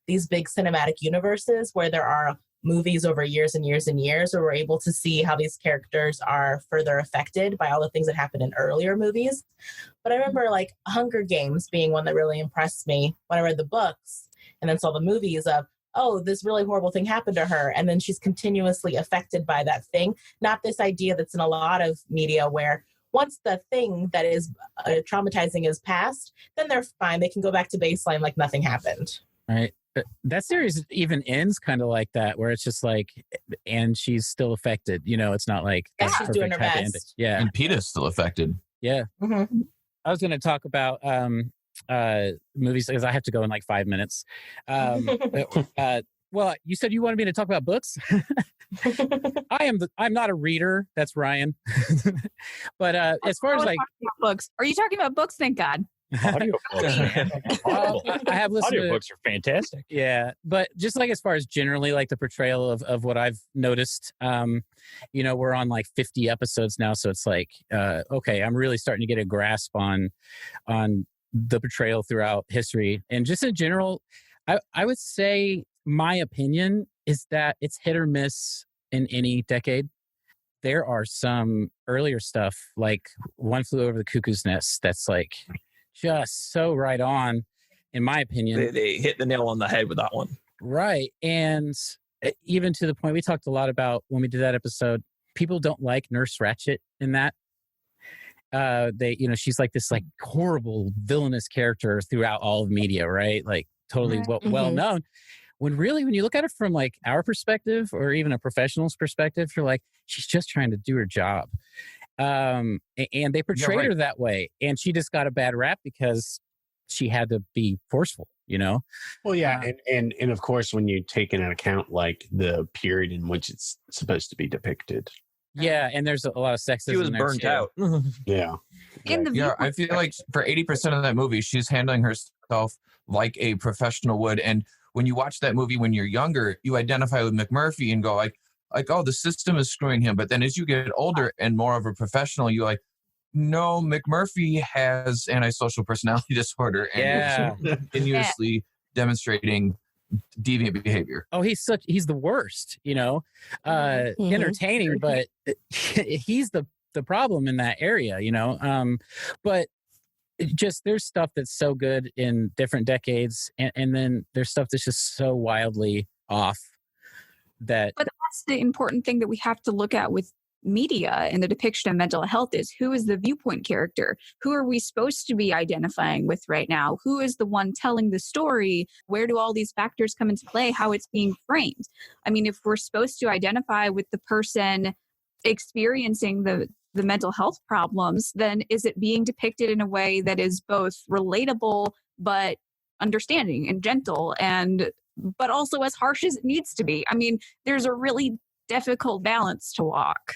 these big cinematic universes where there are movies over years and years and years, where we're able to see how these characters are further affected by all the things that happened in earlier movies. But I remember Hunger Games being one that really impressed me when I read the books and then saw the movies of, oh, this really horrible thing happened to her. And then she's continuously affected by that thing. Not this idea that's in a lot of media where once the thing that is traumatizing is past, then they're fine. They can go back to baseline like nothing happened. Right. That series even ends kind of like that, where it's just and she's still affected. It's not she's doing her best. Ending. Yeah. And Peeta's still affected. Yeah. Mm-hmm. I was going to talk about movies because I have to go in 5 minutes. Well, you said you wanted me to talk about books. I'm not a reader. That's Ryan. But as far as books, are you talking about books? Thank God. Audiobooks. Well, I have listened. Audiobooks are fantastic. Yeah, but just as far as generally the portrayal of what I've noticed, we're on 50 episodes now, so it's okay, I'm really starting to get a grasp on the portrayal throughout history, and just in general, I would say my opinion is that it's hit or miss in any decade. There are some earlier stuff like One Flew Over the Cuckoo's Nest that's just so right on, in my opinion. They hit the nail on the head with that one. Right. And even to the point we talked a lot about when we did that episode, people don't like Nurse Ratched in that. She's like this like horrible villainous character throughout all of media, right? Like totally well known. When really, when you look at it from like our perspective or even a professional's perspective, you're like, she's just trying to do her job. And they portrayed her that way. And she just got a bad rap because she had to be forceful, you know? Well, yeah. And of course, when you take into account like the period in which it's supposed to be depicted. Yeah. And there's a lot of sexism. She was burnt out. Yeah. I feel like for 80% of that movie, she's handling herself like a professional would. And when you watch that movie when you're younger, you identify with McMurphy and go like, oh, the system is screwing him. But then as you get older and more of a professional, you're like, no, McMurphy has antisocial personality disorder and is continuously demonstrating deviant behavior. Oh, he's the worst, you know, entertaining, but he's the problem in that area, you know. But just there's stuff that's so good in different decades, and then there's stuff that's just so wildly off that. But that's the important thing that we have to look at with media and the depiction of mental health is who is the viewpoint character? Who are we supposed to be identifying with right now? Who is the one telling the story? Where do all these factors come into play? How it's being framed? I mean, if we're supposed to identify with the person experiencing the mental health problems, then is it being depicted in a way that is both relatable but understanding and gentle but also as harsh as it needs to be? I mean, there's a really difficult balance to walk.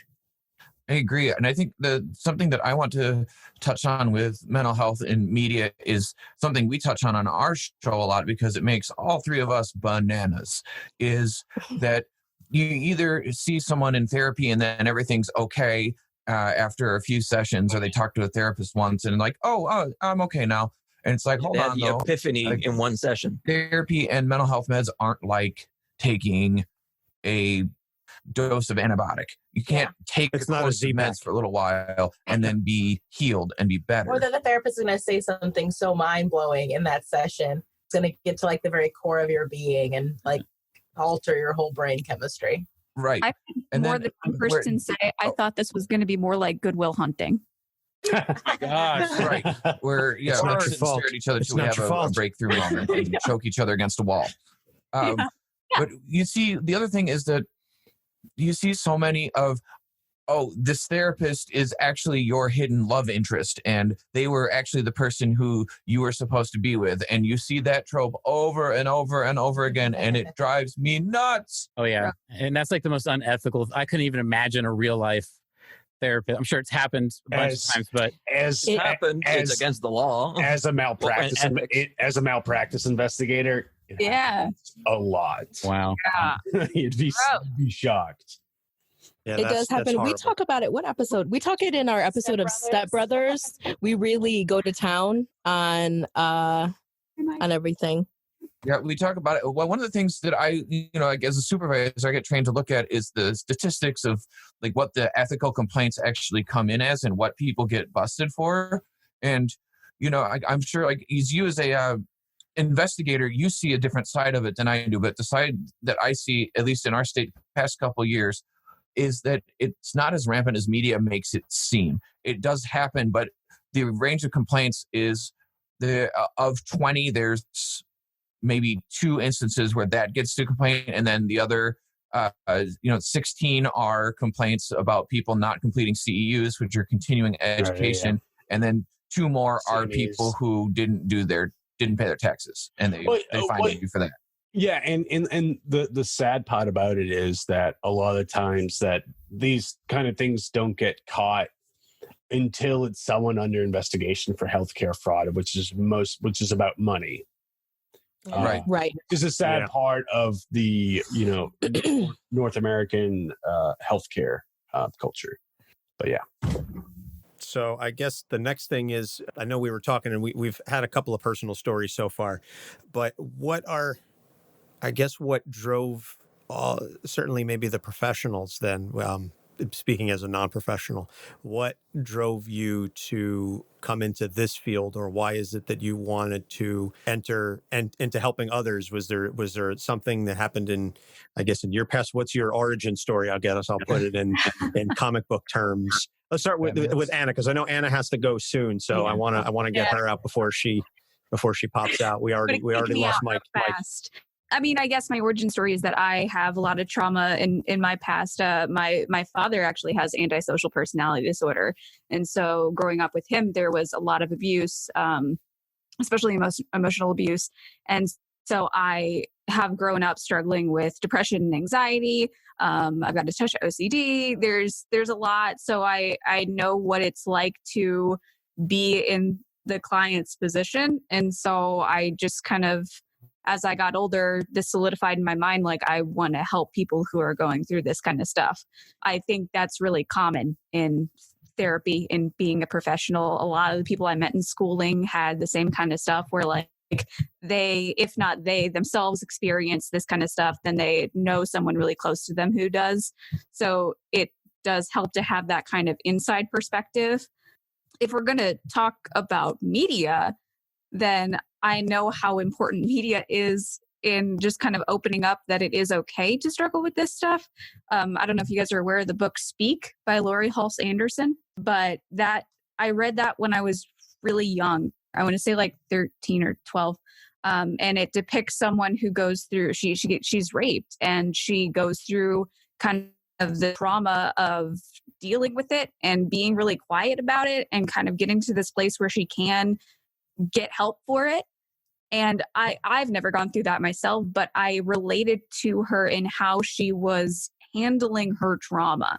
I agree. And I think something that I want to touch on with mental health in media is something we touch on our show a lot because it makes all three of us bananas, is that you either see someone in therapy and then everything's okay after a few sessions, or they talk to a therapist once and like, oh, I'm okay now. And it's like, hold on, the epiphany in one session. Therapy and mental health meds aren't like taking a dose of antibiotic. You can't take a course of meds for a little while and then be healed and be better. Or then the therapist is going to say something so mind-blowing in that session. It's going to get to like the very core of your being and like alter your whole brain chemistry. Right. I've had more than one person say, I thought this was going to be more like Good Will Hunting. Gosh, right. Where, yeah, we're sit and stare at each other till we have a breakthrough moment and choke each other against a wall. But you see, the other thing is that you see so many of, this therapist is actually your hidden love interest, and they were actually the person who you were supposed to be with. And you see that trope over and over and over again, and it drives me nuts. Oh, yeah. And that's like the most unethical. I couldn't even imagine a real life therapist. I'm sure it's happened a bunch of times, but it's against the law. As a malpractice, investigator, a lot. Wow. Yeah. You'd be shocked. Yeah, it does happen. We talk about it. What episode? We talk it in our episode of Step Brothers. We really go to town on everything. Yeah, we talk about it. Well, one of the things that I, like as a supervisor, I get trained to look at is the statistics of like what the ethical complaints actually come in as and what people get busted for. And, I'm sure like you as a investigator, you see a different side of it than I do. But the side that I see, at least in our state, past couple of years, is that it's not as rampant as media makes it seem. It does happen, but the range of complaints is of 20, there's maybe 2 instances where that gets to complaint, and then the other 16 are complaints about people not completing CEUs, which are continuing education, and then 2 more are people who didn't pay their taxes, and they find you for that. Yeah, and the sad part about it is that a lot of the times that these kind of things don't get caught until it's someone under investigation for healthcare fraud, which is about money. Right. It's a sad part of the North American healthcare culture. But yeah. So I guess the next thing is, I know we were talking and we've had a couple of personal stories so far, but what drove certainly maybe the professionals then speaking as a non-professional, what drove you to come into this field, or why is it that you wanted to enter and into helping others? Was there something that happened in your past? What's your origin story? I'll put it in comic book terms. Let's start with Anna, because I know Anna has to go soon, so I want to get her out before she pops out. We already lost Mike. I mean, I guess my origin story is that I have a lot of trauma in my past. My father actually has antisocial personality disorder. And so growing up with him, there was a lot of abuse, especially emotional abuse. And so I have grown up struggling with depression and anxiety. I've got a touch of OCD. There's a lot. So I know what it's like to be in the client's position. And so I just kind of, as I got older, this solidified in my mind, like I want to help people who are going through this kind of stuff. I think that's really common in therapy and being a professional. A lot of the people I met in schooling had the same kind of stuff where like they, if not they themselves experience this kind of stuff, then they know someone really close to them who does. So it does help to have that kind of inside perspective. If we're going to talk about media, then I know how important media is in just kind of opening up that it is okay to struggle with this stuff. I don't know if you guys are aware of the book Speak by Laurie Halse Anderson, but that I read that when I was really young. I want to say like 13 or 12. And it depicts someone who goes through, she's raped, and she goes through kind of the trauma of dealing with it and being really quiet about it and kind of getting to this place where she can get help for it. And I've never gone through that myself, but I related to her in how she was handling her trauma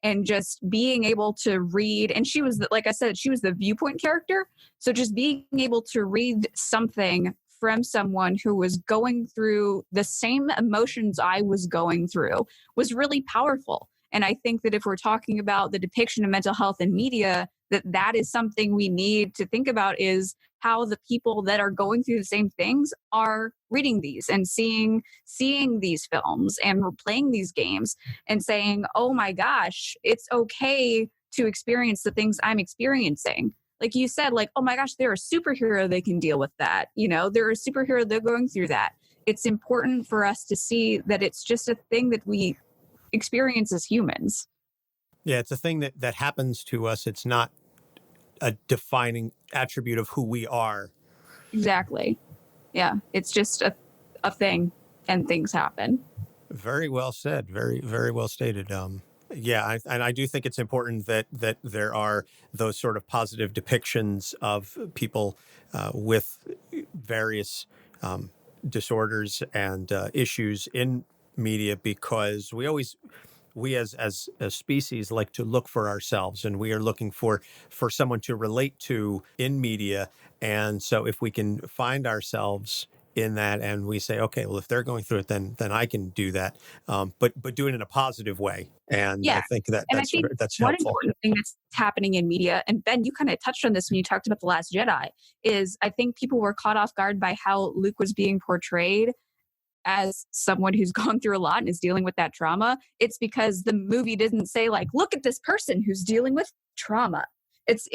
and just being able to read. And she was, like I said, she was the viewpoint character. So just being able to read something from someone who was going through the same emotions I was going through was really powerful. And I think that if we're talking about the depiction of mental health in media, that is something we need to think about, is how the people that are going through the same things are reading these and seeing these films and playing these games and saying, oh my gosh, it's okay to experience the things I'm experiencing. Like you said, like, oh my gosh, they're a superhero, they can deal with that. You know, they're a superhero, they're going through that. It's important for us to see that it's just a thing that we experience as humans. Yeah, it's a thing that happens to us. It's not a defining attribute of who we are. Exactly. Yeah, it's just a thing, and things happen. Very well said. Very, very well stated. Yeah, I do think it's important that there are those sort of positive depictions of people with various disorders and issues in media, because we as a species like to look for ourselves, and we are looking for someone to relate to in media. And so if we can find ourselves in that and we say, okay, well, if they're going through it, then I can do that. But do it in a positive way. And yeah. I think that's helpful. One important thing that's happening in media, and Ben, you kind of touched on this when you talked about The Last Jedi, is I think people were caught off guard by how Luke was being portrayed as someone who's gone through a lot and is dealing with that trauma. It's because the movie didn't say like, look at this person who's dealing with trauma. It's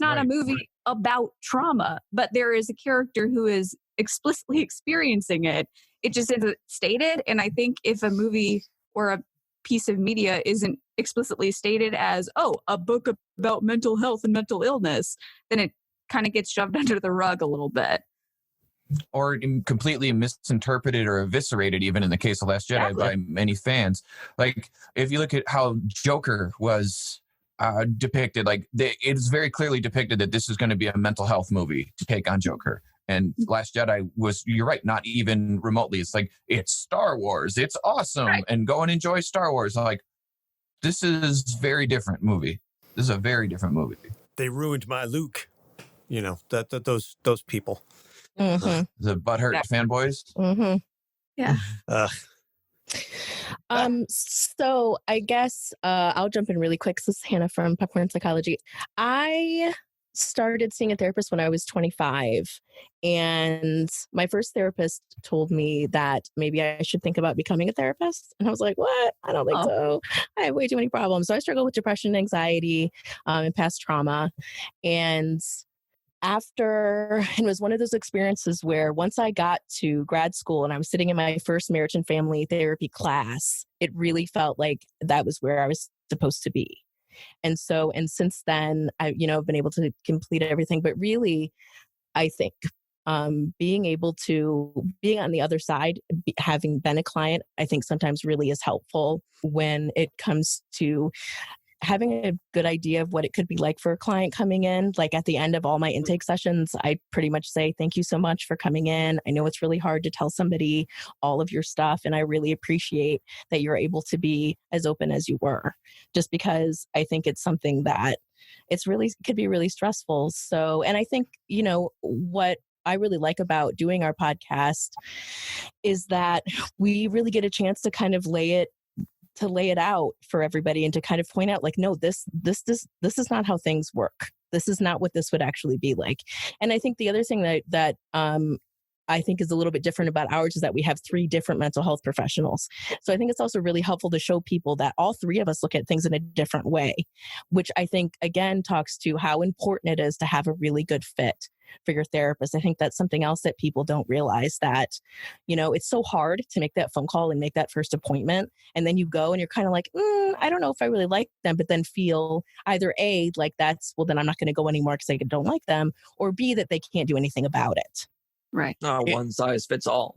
not a movie about trauma, but there is a character who is explicitly experiencing it. It just isn't stated. And I think if a movie or a piece of media isn't explicitly stated as, oh, a book about mental health and mental illness, then it kind of gets shoved under the rug a little bit. Or completely misinterpreted or eviscerated, even in the case of Last Jedi, by many fans. Like, if you look at how Joker was depicted, like it's very clearly depicted that this is going to be a mental health movie to take on Joker. And Last Jedi was, you're right, not even remotely. It's like, it's Star Wars, it's awesome, and go and enjoy Star Wars. I'm like, this is very different movie. This is a very different movie. They ruined my Luke. You know, those people. Mm-hmm. The butthurt fanboys. Mm-hmm. Yeah. So I guess I'll jump in really quick. So this is Hannah from Popcorn Psychology. I started seeing a therapist when I was 25. And my first therapist told me that maybe I should think about becoming a therapist. And I was like, what? I don't think so. I have way too many problems. So I struggle with depression, anxiety, and past trauma. And it was one of those experiences where once I got to grad school and I was sitting in my first marriage and family therapy class, it really felt like that was where I was supposed to be. And since then, I've been able to complete everything. But really, I think being on the other side, having been a client, I think sometimes really is helpful when it comes to having a good idea of what it could be like for a client coming in. Like at the end of all my intake sessions, I pretty much say, thank you so much for coming in. I know it's really hard to tell somebody all of your stuff, and I really appreciate that you're able to be as open as you were, just because I think it's something that could be really stressful. So, and I think, what I really like about doing our podcast is that we really get a chance to kind of lay it out for everybody and to kind of point out like, no, this is not how things work. This is not what this would actually be like. And I think the other thing that I think is a little bit different about ours is that we have 3 different mental health professionals. So I think it's also really helpful to show people that all 3 of us look at things in a different way, which I think again talks to how important it is to have a really good fit for your therapist. I think that's something else that people don't realize, that, it's so hard to make that phone call and make that first appointment. And then you go and you're kind of like, I don't know if I really like them, but then feel either A, like then I'm not going to go anymore because I don't like them, or B, that they can't do anything about it. Right. Not one size fits all.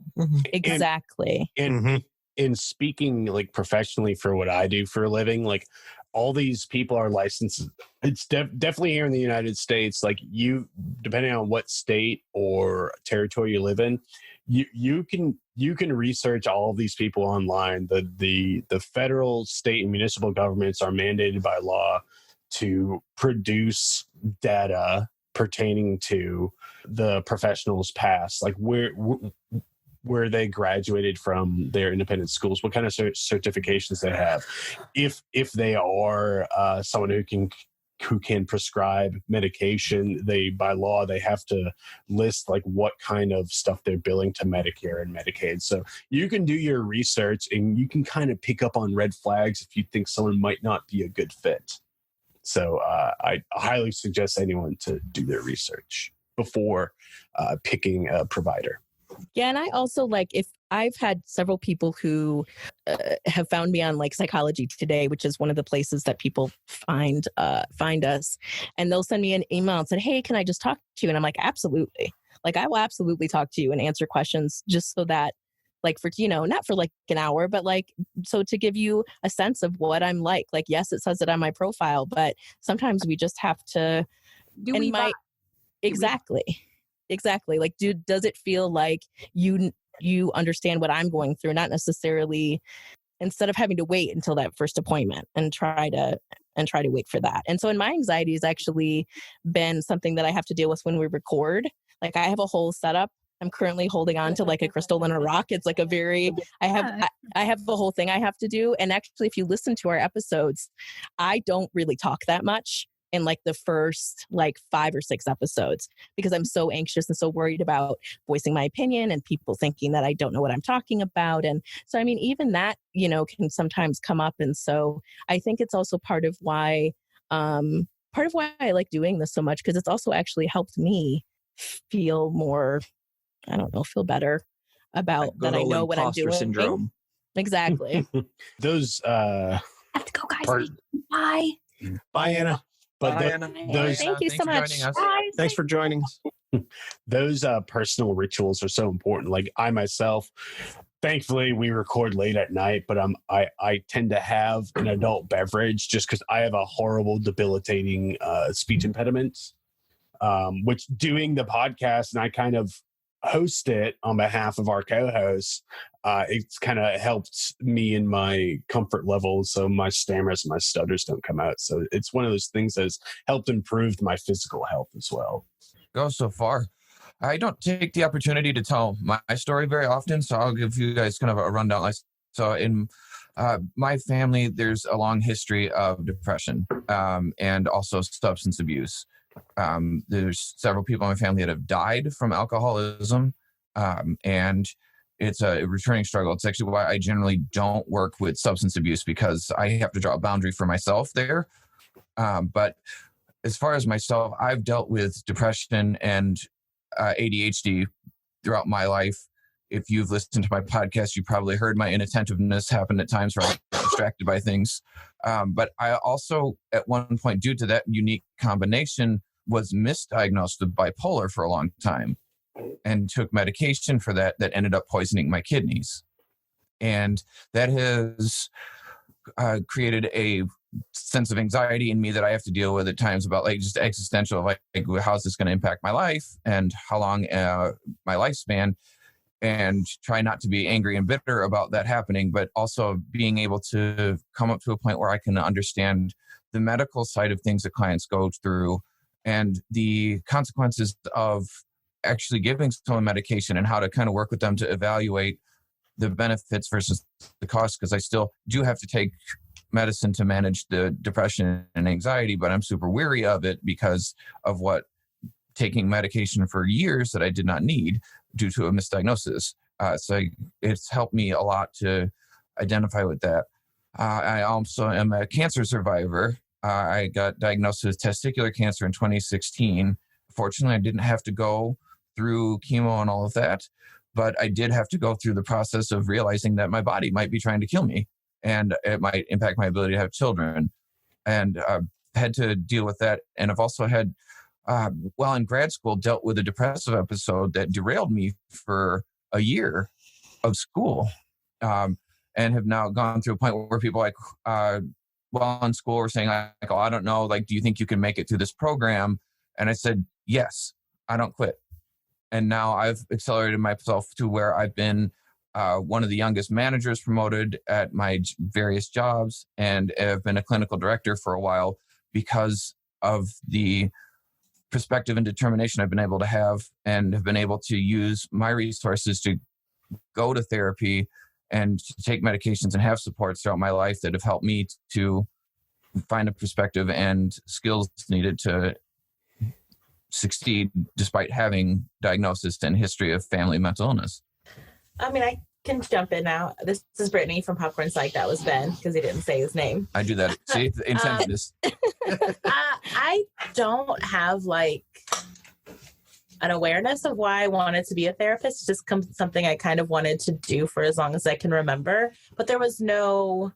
Exactly. And in speaking like professionally for what I do for a living, like all these people are licensed. It's definitely here in the United States. Like depending on what state or territory you live in, you can research all of these people online. The federal, state, and municipal governments are mandated by law to produce data pertaining to the professionals past, like where they graduated from their independent schools, what kind of certifications they have, if they are someone who can prescribe medication. By law they have to list like what kind of stuff they're billing to Medicare and Medicaid. So you can do your research and you can kind of pick up on red flags if you think someone might not be a good fit. So I highly suggest anyone to do their research before picking a provider. Yeah, and I also if I've had several people who have found me on like Psychology Today, which is one of the places that people find us, and they'll send me an email and say, hey, can I just talk to you? And I'm like, absolutely. Like, I will absolutely talk to you and answer questions just so that for, not for like an hour, but so to give you a sense of what I'm like. Like, yes, it says it on my profile, but sometimes we just have to Exactly. Like, does it feel like you understand what I'm going through? Not necessarily, instead of having to wait until that first appointment and try to wait for that. And so, my anxiety has actually been something that I have to deal with when we record. Like, I have a whole setup. I'm currently holding on to like a crystal and a rock. It's like I have the whole thing I have to do. And actually, if you listen to our episodes, I don't really talk that much in like the first 5 or 6 episodes, because I'm so anxious and so worried about voicing my opinion and people thinking that I don't know what I'm talking about. And so, even that, can sometimes come up. And so I think it's also part of why I like doing this so much, because it's also actually helped me feel more, feel better about that. I know what I'm doing. Syndrome. Exactly. Those I have to go, guys. Bye. Bye, Anna. But thank you so much. Thanks for joining us. Those personal rituals are so important. Like, I myself, thankfully we record late at night, but I tend to have an adult beverage just because I have a horrible, debilitating speech impediment. Which doing the podcast, and I kind of host it on behalf of our co-hosts, it's kind of helped me in my comfort level, so my stammers and my stutters don't come out. So it's one of those things that's helped improve my physical health as well. Go so far. I don't take the opportunity to tell my story very often, so I'll give you guys kind of a rundown. So in my family, there's a long history of depression and also substance abuse. There's several people in my family that have died from alcoholism, and it's a returning struggle. It's actually why I generally don't work with substance abuse, because I have to draw a boundary for myself there. But as far as myself, I've dealt with depression and ADHD throughout my life. If you've listened to my podcast, you probably heard my inattentiveness happen at times where I get distracted by things. But I also, at one point, due to that unique combination, was misdiagnosed with bipolar for a long time and took medication for that ended up poisoning my kidneys. And that has created a sense of anxiety in me that I have to deal with at times about like just existential, like how's this going to impact my life and how long my lifespan, and try not to be angry and bitter about that happening, but also being able to come up to a point where I can understand the medical side of things that clients go through and the consequences of actually giving someone medication and how to kind of work with them to evaluate the benefits versus the cost, because I still do have to take medicine to manage the depression and anxiety, but I'm super weary of it because of what taking medication for years that I did not need due to a misdiagnosis. So it's helped me a lot to identify with that. I also am a cancer survivor. I got diagnosed with testicular cancer in 2016. Fortunately, I didn't have to go through chemo and all of that, but I did have to go through the process of realizing that my body might be trying to kill me and it might impact my ability to have children, and had to deal with that. And I've also had, while in grad school, dealt with a depressive episode that derailed me for a year of school, and have now gone through a point where people like, while in school were saying like, oh, I don't know, like, do you think you can make it through this program? And I said, yes, I don't quit. And now I've accelerated myself to where I've been one of the youngest managers promoted at my various jobs, and have been a clinical director for a while because of the perspective and determination I've been able to have, and have been able to use my resources to go to therapy and to take medications and have supports throughout my life that have helped me to find a perspective and skills needed to succeed despite having diagnosis and history of family mental illness. I mean, I can jump in now. This is Brittany from Popcorn Psych. That was Ben because he didn't say his name. I do that. See, the incentiveness. I don't have like an awareness of why I wanted to be a therapist. It's just something I kind of wanted to do for as long as I can remember. But there was no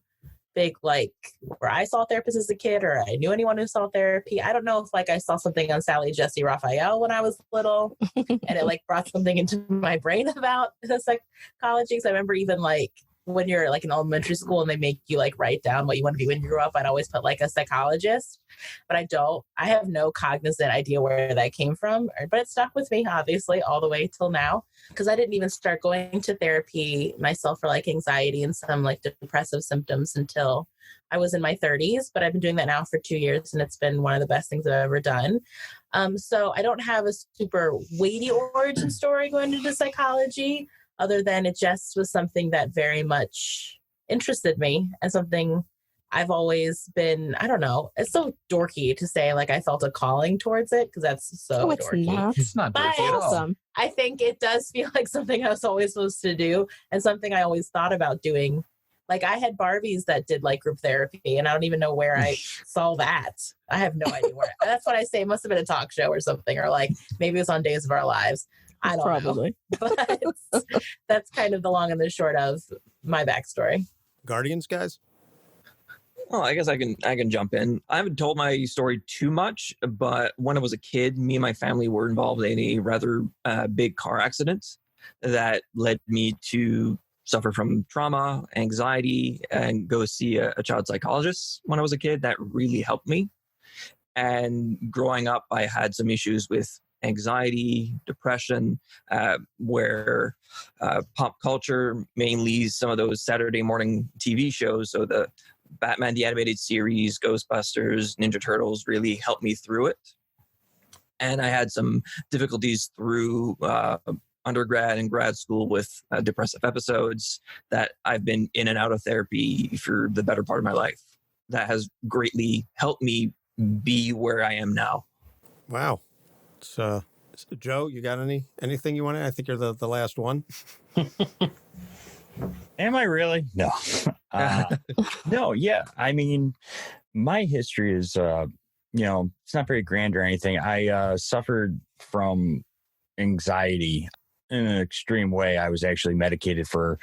big like where I saw therapists as a kid, or I knew anyone who saw therapy. I don't know if like I saw something on Sally Jesse Raphael when I was little and it like brought something into my brain about the psychology. So I remember even like when you're like in elementary school and they make you like write down what you want to be when you grow up, I'd always put like a psychologist, but I have no cognizant idea where that came from, but it stuck with me obviously all the way till now, because I didn't even start going to therapy myself for like anxiety and some like depressive symptoms until I was in my 30s, but I've been doing that now for 2 years and it's been one of the best things I've ever done. So I don't have a super weighty origin story going into psychology, other than it just was something that very much interested me and something I've always been, I don't know, it's so dorky to say like I felt a calling towards it because that's so dorky. It's not dorky at all. I think it does feel like something I was always supposed to do and something I always thought about doing. Like I had Barbies that did like group therapy and I don't even know where I saw that. I have no idea where. That's what I say. It must have been a talk show or something, or like maybe it was on Days of Our Lives. I don't know. But that's kind of the long and the short of my backstory. Guardians, guys? Well, I guess I can jump in. I haven't told my story too much, but when I was a kid, me and my family were involved in a rather big car accident that led me to suffer from trauma, anxiety, and go see a child psychologist when I was a kid. That really helped me. And growing up, I had some issues with anxiety, depression, where pop culture, mainly some of those Saturday morning TV shows, so the Batman the Animated Series, Ghostbusters, Ninja Turtles really helped me through it. And I had some difficulties through undergrad and grad school with depressive episodes that I've been in and out of therapy for the better part of my life. That has greatly helped me be where I am now. Wow. So, Joe, you got anything you want to? I think you're the last one. Am I really? No. No, yeah. I mean, my history is, it's not very grand or anything. I suffered from anxiety in an extreme way. I was actually medicated for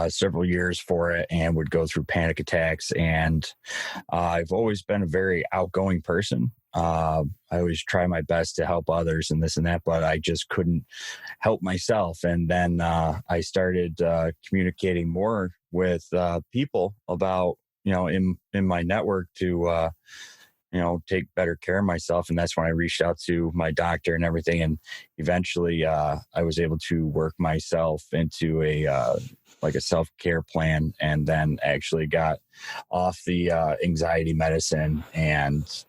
several years for it and would go through panic attacks. And I've always been a very outgoing person. I always try my best to help others and this and that, but I just couldn't help myself. And then I started communicating more with people about, in my network to, take better care of myself. And that's when I reached out to my doctor and everything. And eventually I was able to work myself into a self-care plan, and then actually got off the anxiety medicine and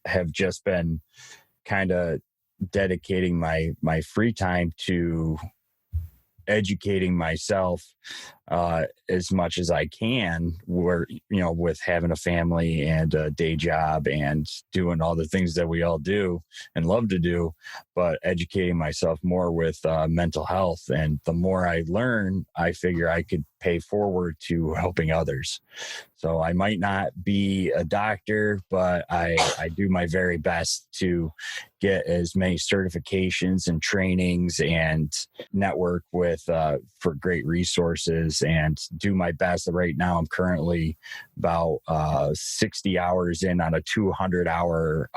have just been kind of dedicating my free time to educating myself as much as I can, where, with having a family and a day job and doing all the things that we all do and love to do, but educating myself more with mental health. And the more I learn, I figure I could pay forward to helping others. So I might not be a doctor, but I do my very best to get as many certifications and trainings and network with for great resources and do my best. Right now, I'm currently about 60 hours in on a 200-hour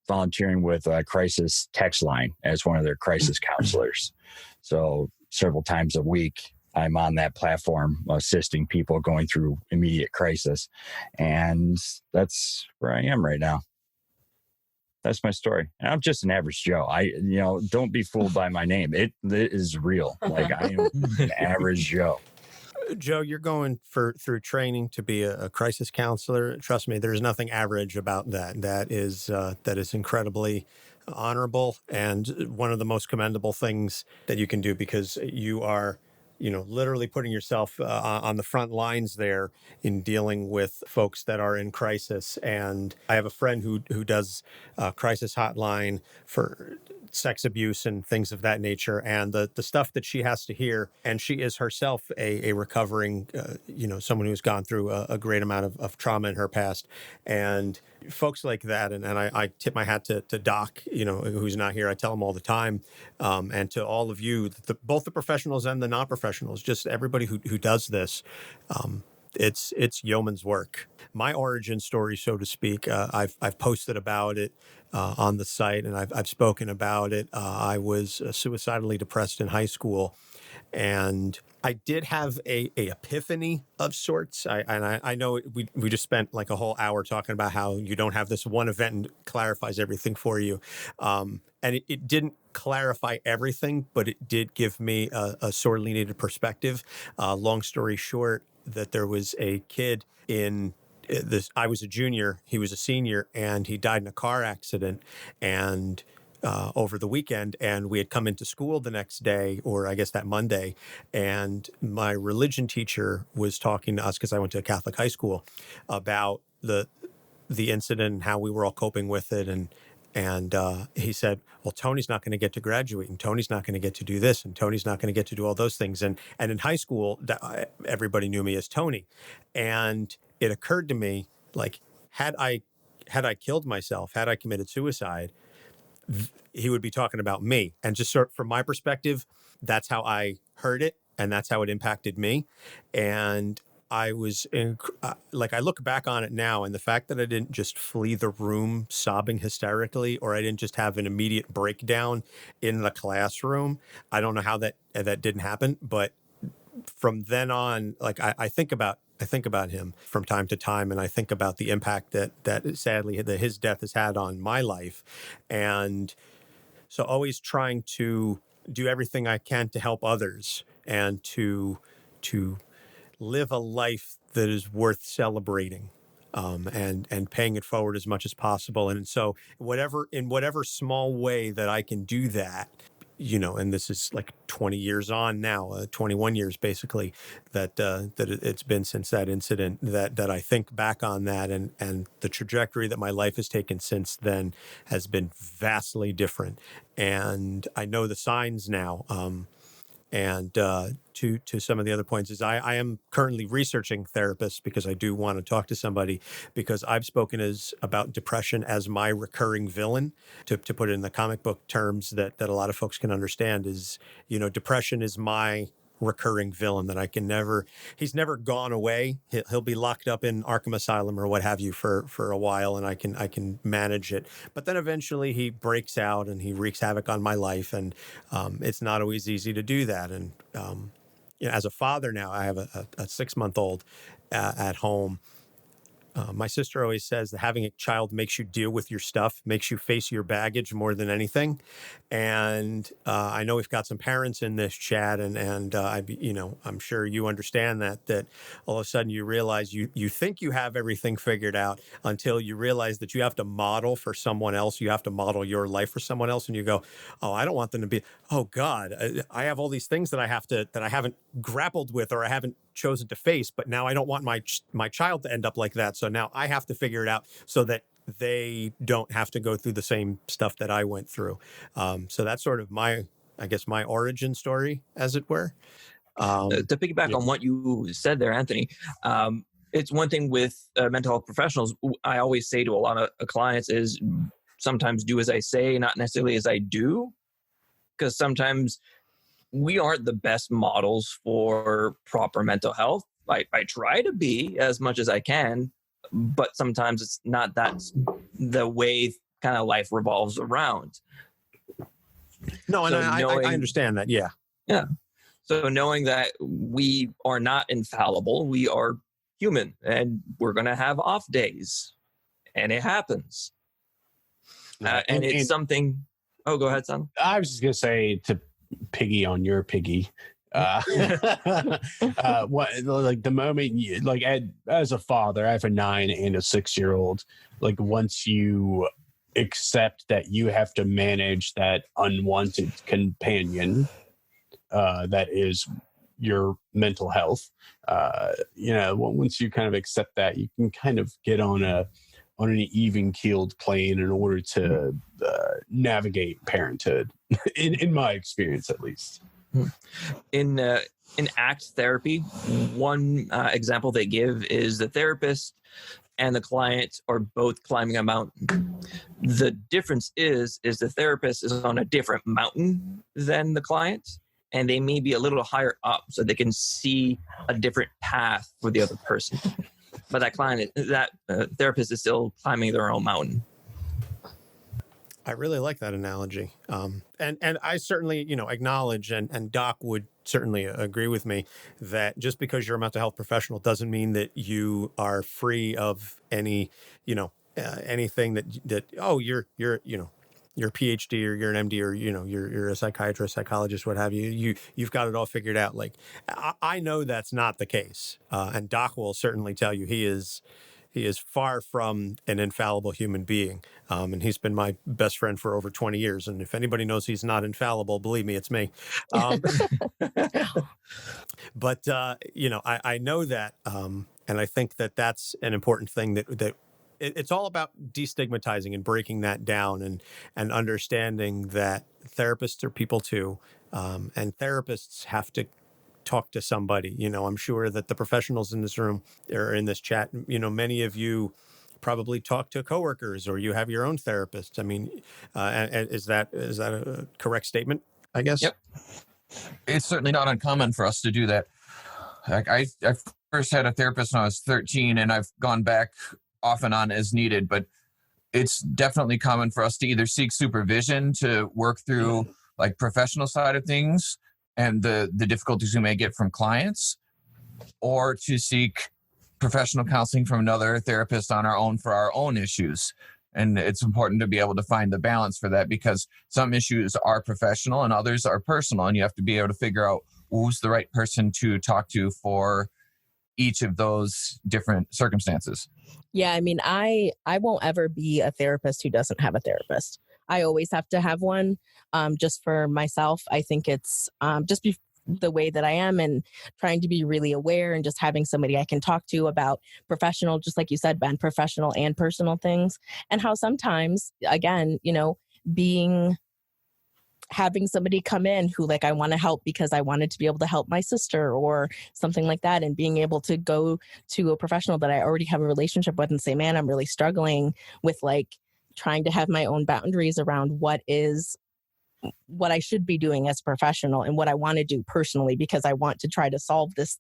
volunteering with a crisis text line as one of their crisis counselors. So several times a week, I'm on that platform assisting people going through immediate crisis. And that's where I am right now. That's my story. And I'm just an average Joe. Don't be fooled by my name. It is real. Like, I am an average Joe. Joe, you're going through training to be a crisis counselor. Trust me, there's nothing average about that. That is incredibly honorable and one of the most commendable things that you can do, because you are, literally putting yourself on the front lines there in dealing with folks that are in crisis. And I have a friend who does crisis hotline for sex abuse and things of that nature, and the stuff that she has to hear. And she is herself a recovering, someone who's gone through a great amount of trauma in her past. And folks like that, and I tip my hat to Doc, who's not here. I tell him all the time, and to all of you, both the professionals and the non-professionals, just everybody who does this. It's yeoman's work. My origin story, so to speak, I've posted about it on the site, and I've spoken about it. I was suicidally depressed in high school, and I did have a epiphany of sorts. I know we just spent like a whole hour talking about how you don't have this one event and clarifies everything for you, and it didn't clarify everything, but it did give me a sorely needed perspective. Long story short, that there was a kid in this. I was a junior, he was a senior, and he died in a car accident. And over the weekend, and we had come into school the next day, or I guess that Monday, and my religion teacher was talking to us, because I went to a Catholic high school, about the incident and how we were all coping with it. And he said, well, Tony's not going to get to graduate, and Tony's not going to get to do this, and Tony's not going to get to do all those things. And in high school, everybody knew me as Tony. And it occurred to me, like, had I killed myself, had I committed suicide, he would be talking about me. And just sort of from my perspective, that's how I heard it, and that's how it impacted me. And I was I look back on it now, and the fact that I didn't just flee the room sobbing hysterically, or I didn't just have an immediate breakdown in the classroom. I don't know how that didn't happen, but from then on, like I think about him from time to time, and I think about the impact that sadly that his death has had on my life. And so always trying to do everything I can to help others and to live a life that is worth celebrating, and paying it forward as much as possible. And so in whatever small way that I can do that, and this is like 20 years on now, 21 years basically, that it's been since that incident, that I think back on that, and the trajectory that my life has taken since then has been vastly different. And I know the signs now. And to some of the other points is I am currently researching therapists because I do want to talk to somebody, because I've spoken about depression as my recurring villain. To put it in the comic book terms that a lot of folks can understand is, depression is my recurring villain that he's never gone away. He'll be locked up in Arkham Asylum or what have you for a while, and I can manage it. But then eventually he breaks out and he wreaks havoc on my life, and it's not always easy to do that. And as a father now, I have a 6-month-old at home. My sister always says that having a child makes you deal with your stuff, makes you face your baggage more than anything. And I know we've got some parents in this chat, and I'm sure you understand that all of a sudden you realize you think you have everything figured out until you realize that you have to model for someone else. You have to model your life for someone else, and you go, oh, I don't want them to be, oh God, I have all these things that I haven't grappled with or I haven't chosen to face, but now I don't want my child to end up like that. So now I have to figure it out so that they don't have to go through the same stuff that I went through. So that's sort of my origin story, as it were. To piggyback on what you said there, Anthony, it's one thing with mental health professionals. I always say to a lot of clients is sometimes do as I say, not necessarily as I do, because sometimes we aren't the best models for proper mental health. I try to be as much as I can, but sometimes it's not the way kind of life revolves around. No, and I understand that. Yeah. Yeah. So knowing that we are not infallible, we are human, and we're going to have off days, and it happens. And it's something. Oh, go ahead, son. I was just going to say, to piggy on your piggy, what, like the moment you, like as a father, I have a 9 and a 6-year-old. Like once you accept that you have to manage that unwanted companion, that is your mental health, once you kind of accept that, you can kind of get on an even-keeled plane in order to navigate parenthood, in my experience, at least. In ACT therapy, one example they give is the therapist and the client are both climbing a mountain. The difference is the therapist is on a different mountain than the client, and they may be a little higher up so they can see a different path for the other person. But that therapist is still climbing their own mountain. I really like that analogy. And I certainly, acknowledge, and Doc would certainly agree with me, that just because you're a mental health professional doesn't mean that you are free of any, anything that you're a PhD or you're an MD or, you're a psychiatrist, psychologist, what have you. You've got it all figured out. Like, I know that's not the case. And Doc will certainly tell you he is far from an infallible human being. And he's been my best friend for over 20 years. And if anybody knows he's not infallible, believe me, it's me. But, I know that. And I think that that's an important thing that it's all about destigmatizing and breaking that down and understanding that therapists are people too. And therapists have to talk to somebody. I'm sure that the professionals in this room or in this chat, many of you probably talk to coworkers or you have your own therapist. I mean, is that a correct statement, I guess? Yep. It's certainly not uncommon for us to do that. Like I first had a therapist when I was 13, and I've gone back off and on as needed, but it's definitely common for us to either seek supervision to work through like professional side of things and the difficulties we may get from clients, or to seek professional counseling from another therapist on our own for our own issues. And it's important to be able to find the balance for that, because some issues are professional and others are personal, and you have to be able to figure out who's the right person to talk to for each of those different circumstances. Yeah, I mean, I won't ever be a therapist who doesn't have a therapist. I always have to have one, just for myself. I think it's the way that I am, and trying to be really aware, and just having somebody I can talk to about professional, just like you said, Ben, professional and personal things, and how sometimes, again, having somebody come in who, like, I want to help because I wanted to be able to help my sister or something like that, and being able to go to a professional that I already have a relationship with and say, man, I'm really struggling with, like, trying to have my own boundaries around what I should be doing as a professional and what I want to do personally, because I want to try to solve this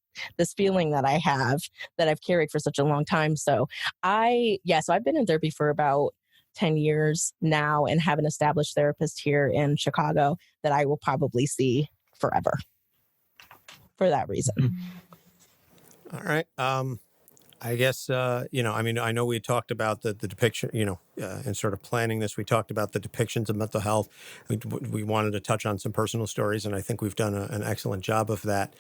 feeling that I have, that I've carried for such a long time. So I've been in therapy for about 10 years now, and have an established therapist here in Chicago that I will probably see forever for that reason. All right. I guess, I know we talked about the depiction, and sort of planning this, we talked about the depictions of mental health. We wanted to touch on some personal stories, and I think we've done an excellent job of that.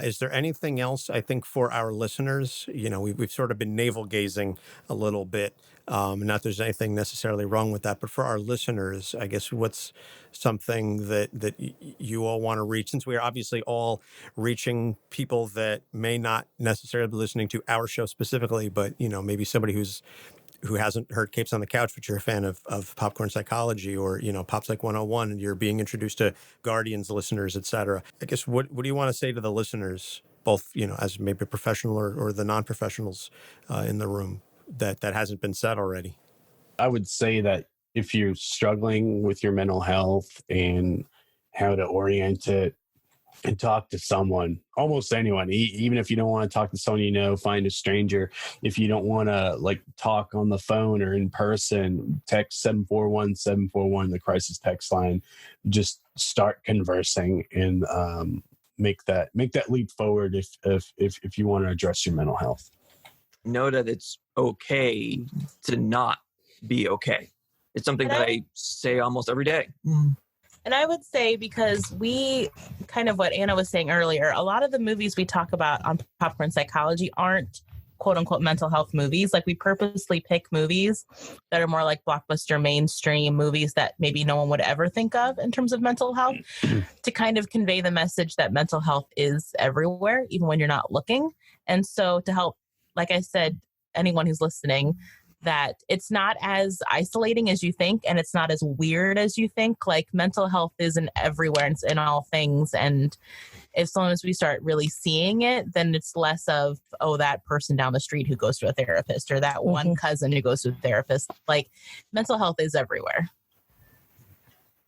Is there anything else, I think, for our listeners? We've sort of been navel gazing a little bit. Not that there's anything necessarily wrong with that, but for our listeners, I guess, what's something that you all want to reach, since we are obviously all reaching people that may not necessarily be listening to our show specifically, but maybe somebody who hasn't heard Capes on the Couch, but you're a fan of Popcorn Psychology, or Pop Psych 101, and you're being introduced to Guardians listeners, etc. I guess what do you want to say to the listeners, both as maybe a professional or the non-professionals in the room, that hasn't been said already? I would say that if you're struggling with your mental health and how to orient it, and talk to someone, almost anyone, even if you don't want to talk to someone, find a stranger. If you don't want to talk on the phone or in person, text 741-741, the crisis text line. Just start conversing and make that leap forward if you want to address your mental health. Know that it's okay to not be okay. It's something that I say almost every day. And I would say, because we kind of what Anna was saying earlier, a lot of the movies we talk about on Popcorn Psychology aren't quote unquote mental health movies. Like, we purposely pick movies that are more like blockbuster mainstream movies that maybe no one would ever think of in terms of mental health, to kind of convey the message that mental health is everywhere, even when you're not looking. And so to help, like I said, anyone who's listening, that it's not as isolating as you think, and it's not as weird as you think. Like, mental health isn't everywhere, it's in all things. And as long as we start really seeing it, then it's less of, that person down the street who goes to a therapist, or that one cousin who goes to a therapist. Like, mental health is everywhere.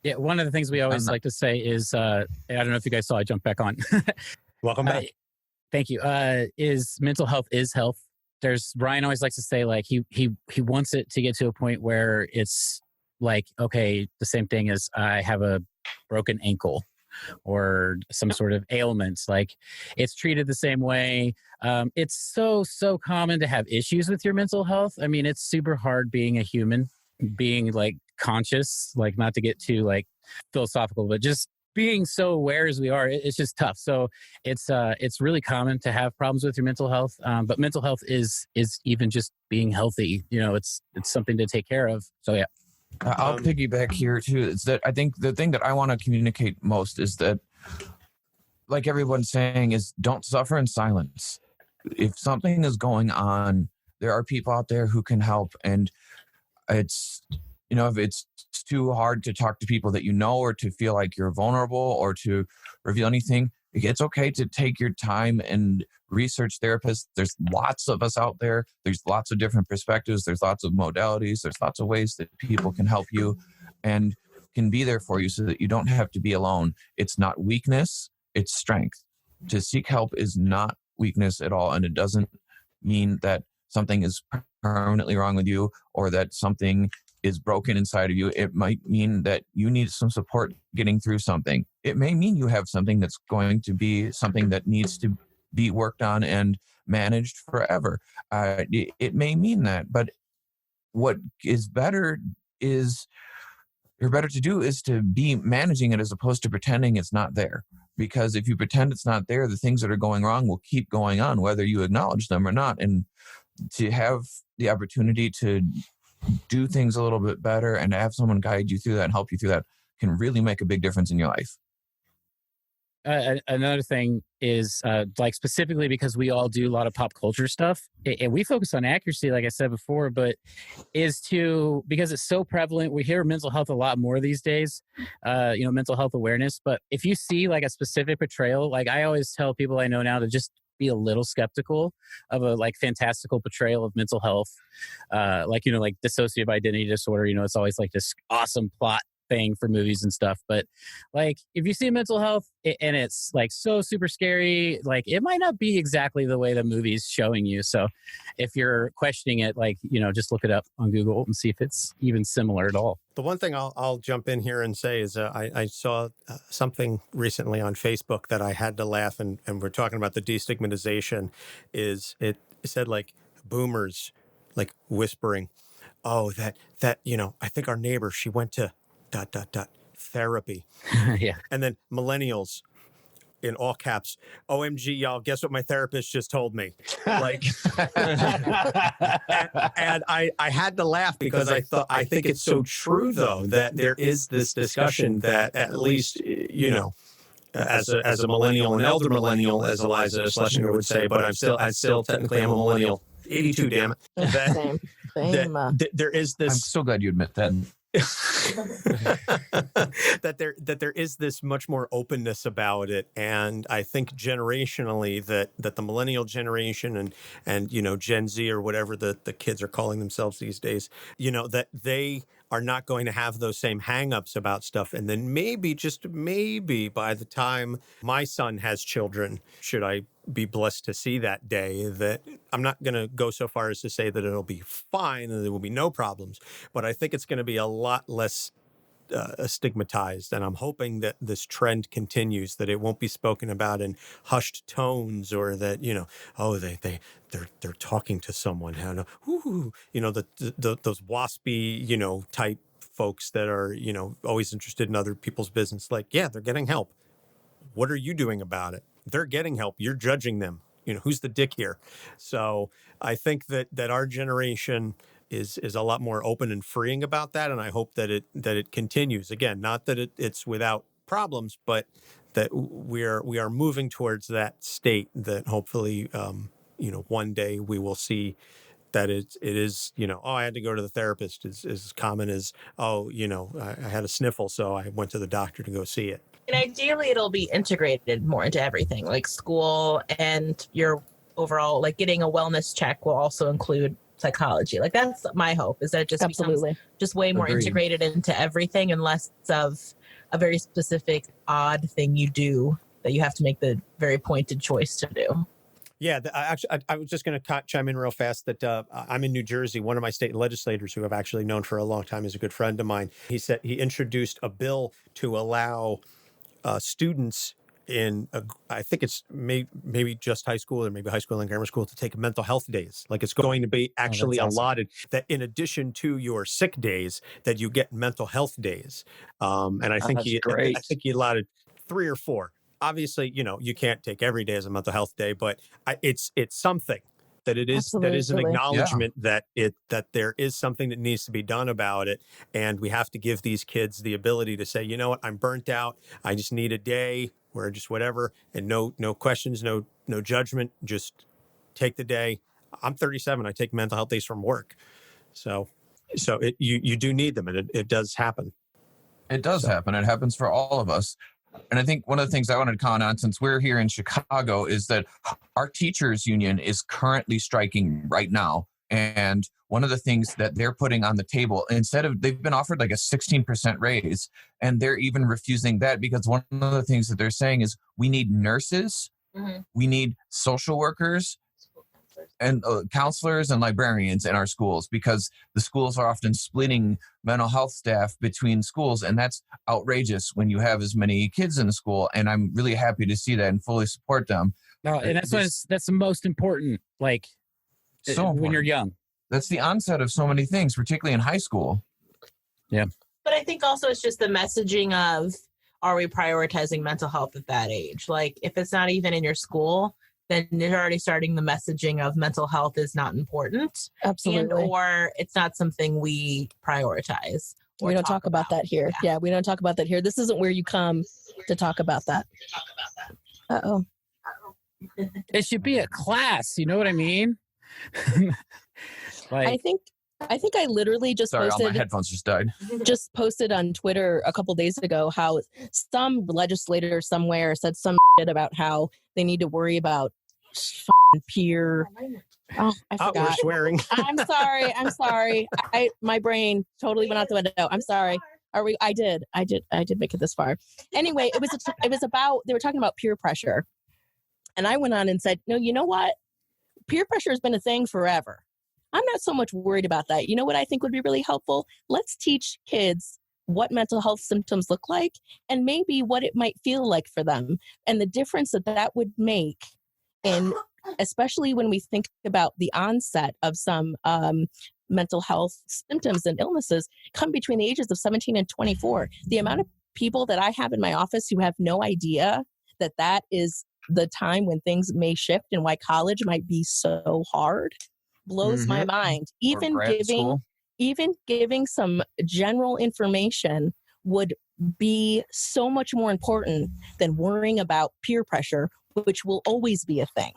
Yeah, one of the things we always like to say is, I don't know if you guys saw, I jumped back on. Welcome back. Thank you. Is mental health is health. Brian always likes to say, like, he wants it to get to a point where it's like, okay, the same thing as I have a broken ankle or some sort of ailment. Like, it's treated the same way. It's so common to have issues with your mental health. I mean, it's super hard being a human, being like conscious, like, not to get too like philosophical, but just being so aware as we are, it's just tough. So it's really common to have problems with your mental health. But mental health is even just being healthy. It's something to take care of. So yeah. I'll piggyback here too. Is that I think the thing that I want to communicate most is that, like everyone's saying, is don't suffer in silence. If something is going on, there are people out there who can help. And it's, if it's too hard to talk to people that or to feel like you're vulnerable or to reveal anything, it's okay to take your time and research therapists. There's lots of us out there. There's lots of different perspectives. There's lots of modalities. There's lots of ways that people can help you and can be there for you so that you don't have to be alone. It's not weakness, it's strength. To seek help is not weakness at all. And it doesn't mean that something is permanently wrong with you or that something is broken inside of you. It might mean that you need some support getting through something. It may mean you have something that's going to be something that needs to be worked on and managed forever. It may mean that, but what is better to do is to be managing it as opposed to pretending it's not there. Because if you pretend it's not there, the things that are going wrong will keep going on, whether you acknowledge them or not. And to have the opportunity to do things a little bit better, and to have someone guide you through that and help you through that can really make a big difference in your life. Another thing is like specifically because we all do a lot of pop culture stuff and we focus on accuracy, like I said before, but because it's so prevalent, we hear mental health a lot more these days, mental health awareness. But if you see like a specific portrayal, like I always tell people I know now to just be a little skeptical of a like fantastical portrayal of mental health, like dissociative identity disorder. It's always like this awesome plot thing for movies and stuff, but like if you see mental health and it's like so super scary, like it might not be exactly the way the movie's showing you. So if you're questioning it, like just look it up on Google and see if it's even similar at all. The one thing I'll jump in here and say is I saw something recently on Facebook that I had to laugh, and we're talking about the destigmatization. Is it said like boomers like whispering, oh that I think our neighbor, she went to ... therapy. Yeah. And then millennials in all caps, OMG, y'all, guess what my therapist just told me? Like, and I had to laugh because I think it's so true though, that there is this discussion that at least, as a millennial, an elder millennial, as Eliza Schlesinger would say, but I still technically am a millennial. 82, damn it. Same. There is this. I'm so glad you admit that. that there is this much more openness about it, and I think generationally that the millennial generation and Gen Z or whatever the kids are calling themselves these days, that they are not going to have those same hangups about stuff. And then maybe, just maybe, by the time my son has children, should I be blessed to see that day, that I'm not going to go so far as to say that it'll be fine and there will be no problems, but I think it's going to be a lot less stigmatized. And I'm hoping that this trend continues, that it won't be spoken about in hushed tones, or that, they're talking to someone. Those waspy, type folks that are, always interested in other people's business. Like, yeah, they're getting help. What are you doing about it? They're getting help. You're judging them. Who's the dick here? So I think that our generation is a lot more open and freeing about that, and I hope that it continues. Again, not that it's without problems, but that we are moving towards that state that hopefully one day we will see that it is, I had to go to the therapist is as common as, I had a sniffle, so I went to the doctor to go see it. And ideally, it'll be integrated more into everything, like school, and your overall, like getting a wellness check will also include psychology. Like that's my hope, is that it just becomes just way more integrated into everything, and less of a very specific odd thing you do that you have to make the very pointed choice to do. Yeah, I was just going to chime in real fast that I'm in New Jersey. One of my state legislators, who I've actually known for a long time, is a good friend of mine. He said he introduced a bill to allow students in, I think it's maybe just high school, or maybe high school and grammar school, to take mental health days. Like it's going to be actually allotted, that in addition to your sick days, that you get mental health days. And I think he allotted 3 or 4. Obviously, you can't take every day as a mental health day, but it's something that it is. Absolutely. That is an acknowledgement that there is something that needs to be done about it, and we have to give these kids the ability to say, you know what, I'm burnt out. I just need a day where just whatever, and no questions, no judgment. Just take the day. I'm 37. I take mental health days from work, so you do need them, and it does happen. It does happen. It happens for all of us. And I think one of the things I wanted to comment on, since we're here in Chicago, is that our teachers union is currently striking right now. And one of the things that they're putting on the table, they've been offered like a 16% raise, and they're even refusing that, because one of the things that they're saying is we need nurses, we need social workers, and counselors and librarians in our schools, because the schools are often splitting mental health staff between schools, and that's outrageous when you have as many kids in the school. And I'm really happy to see that and fully support them. No, and that's the most important, like, when you're young. That's the onset of so many things, particularly in high school. Yeah. But I think also it's just the messaging of, are we prioritizing mental health at that age? Like, if it's not even in your school, then you're already starting the messaging of mental health is not important. Absolutely. Or it's not something we prioritize. We don't talk about that here. Yeah, we don't talk about that here. This isn't where you come to talk about that. Uh-oh. It should be a class. You know what I mean? I think I literally just posted. My headphones just died. Just posted on Twitter a couple days ago how some legislator somewhere said some shit about how they need to worry about peer. Oh, I forgot. We're swearing. I'm sorry. My brain totally went out the window. I'm sorry. I did make it this far. Anyway, it was about, they were talking about peer pressure. And I went on and said, no, you know what? Peer pressure has been a thing forever. I'm not so much worried about that. You know what I think would be really helpful? Let's teach kids what mental health symptoms look like and maybe what it might feel like for them and the difference that would make in, especially when we think about the onset of some mental health symptoms and illnesses come between the ages of 17 and 24. The amount of people that I have in my office who have no idea that is the time when things may shift and why college might be so hard blows my mind. Even giving some general information would be so much more important than worrying about peer pressure, which will always be a thing.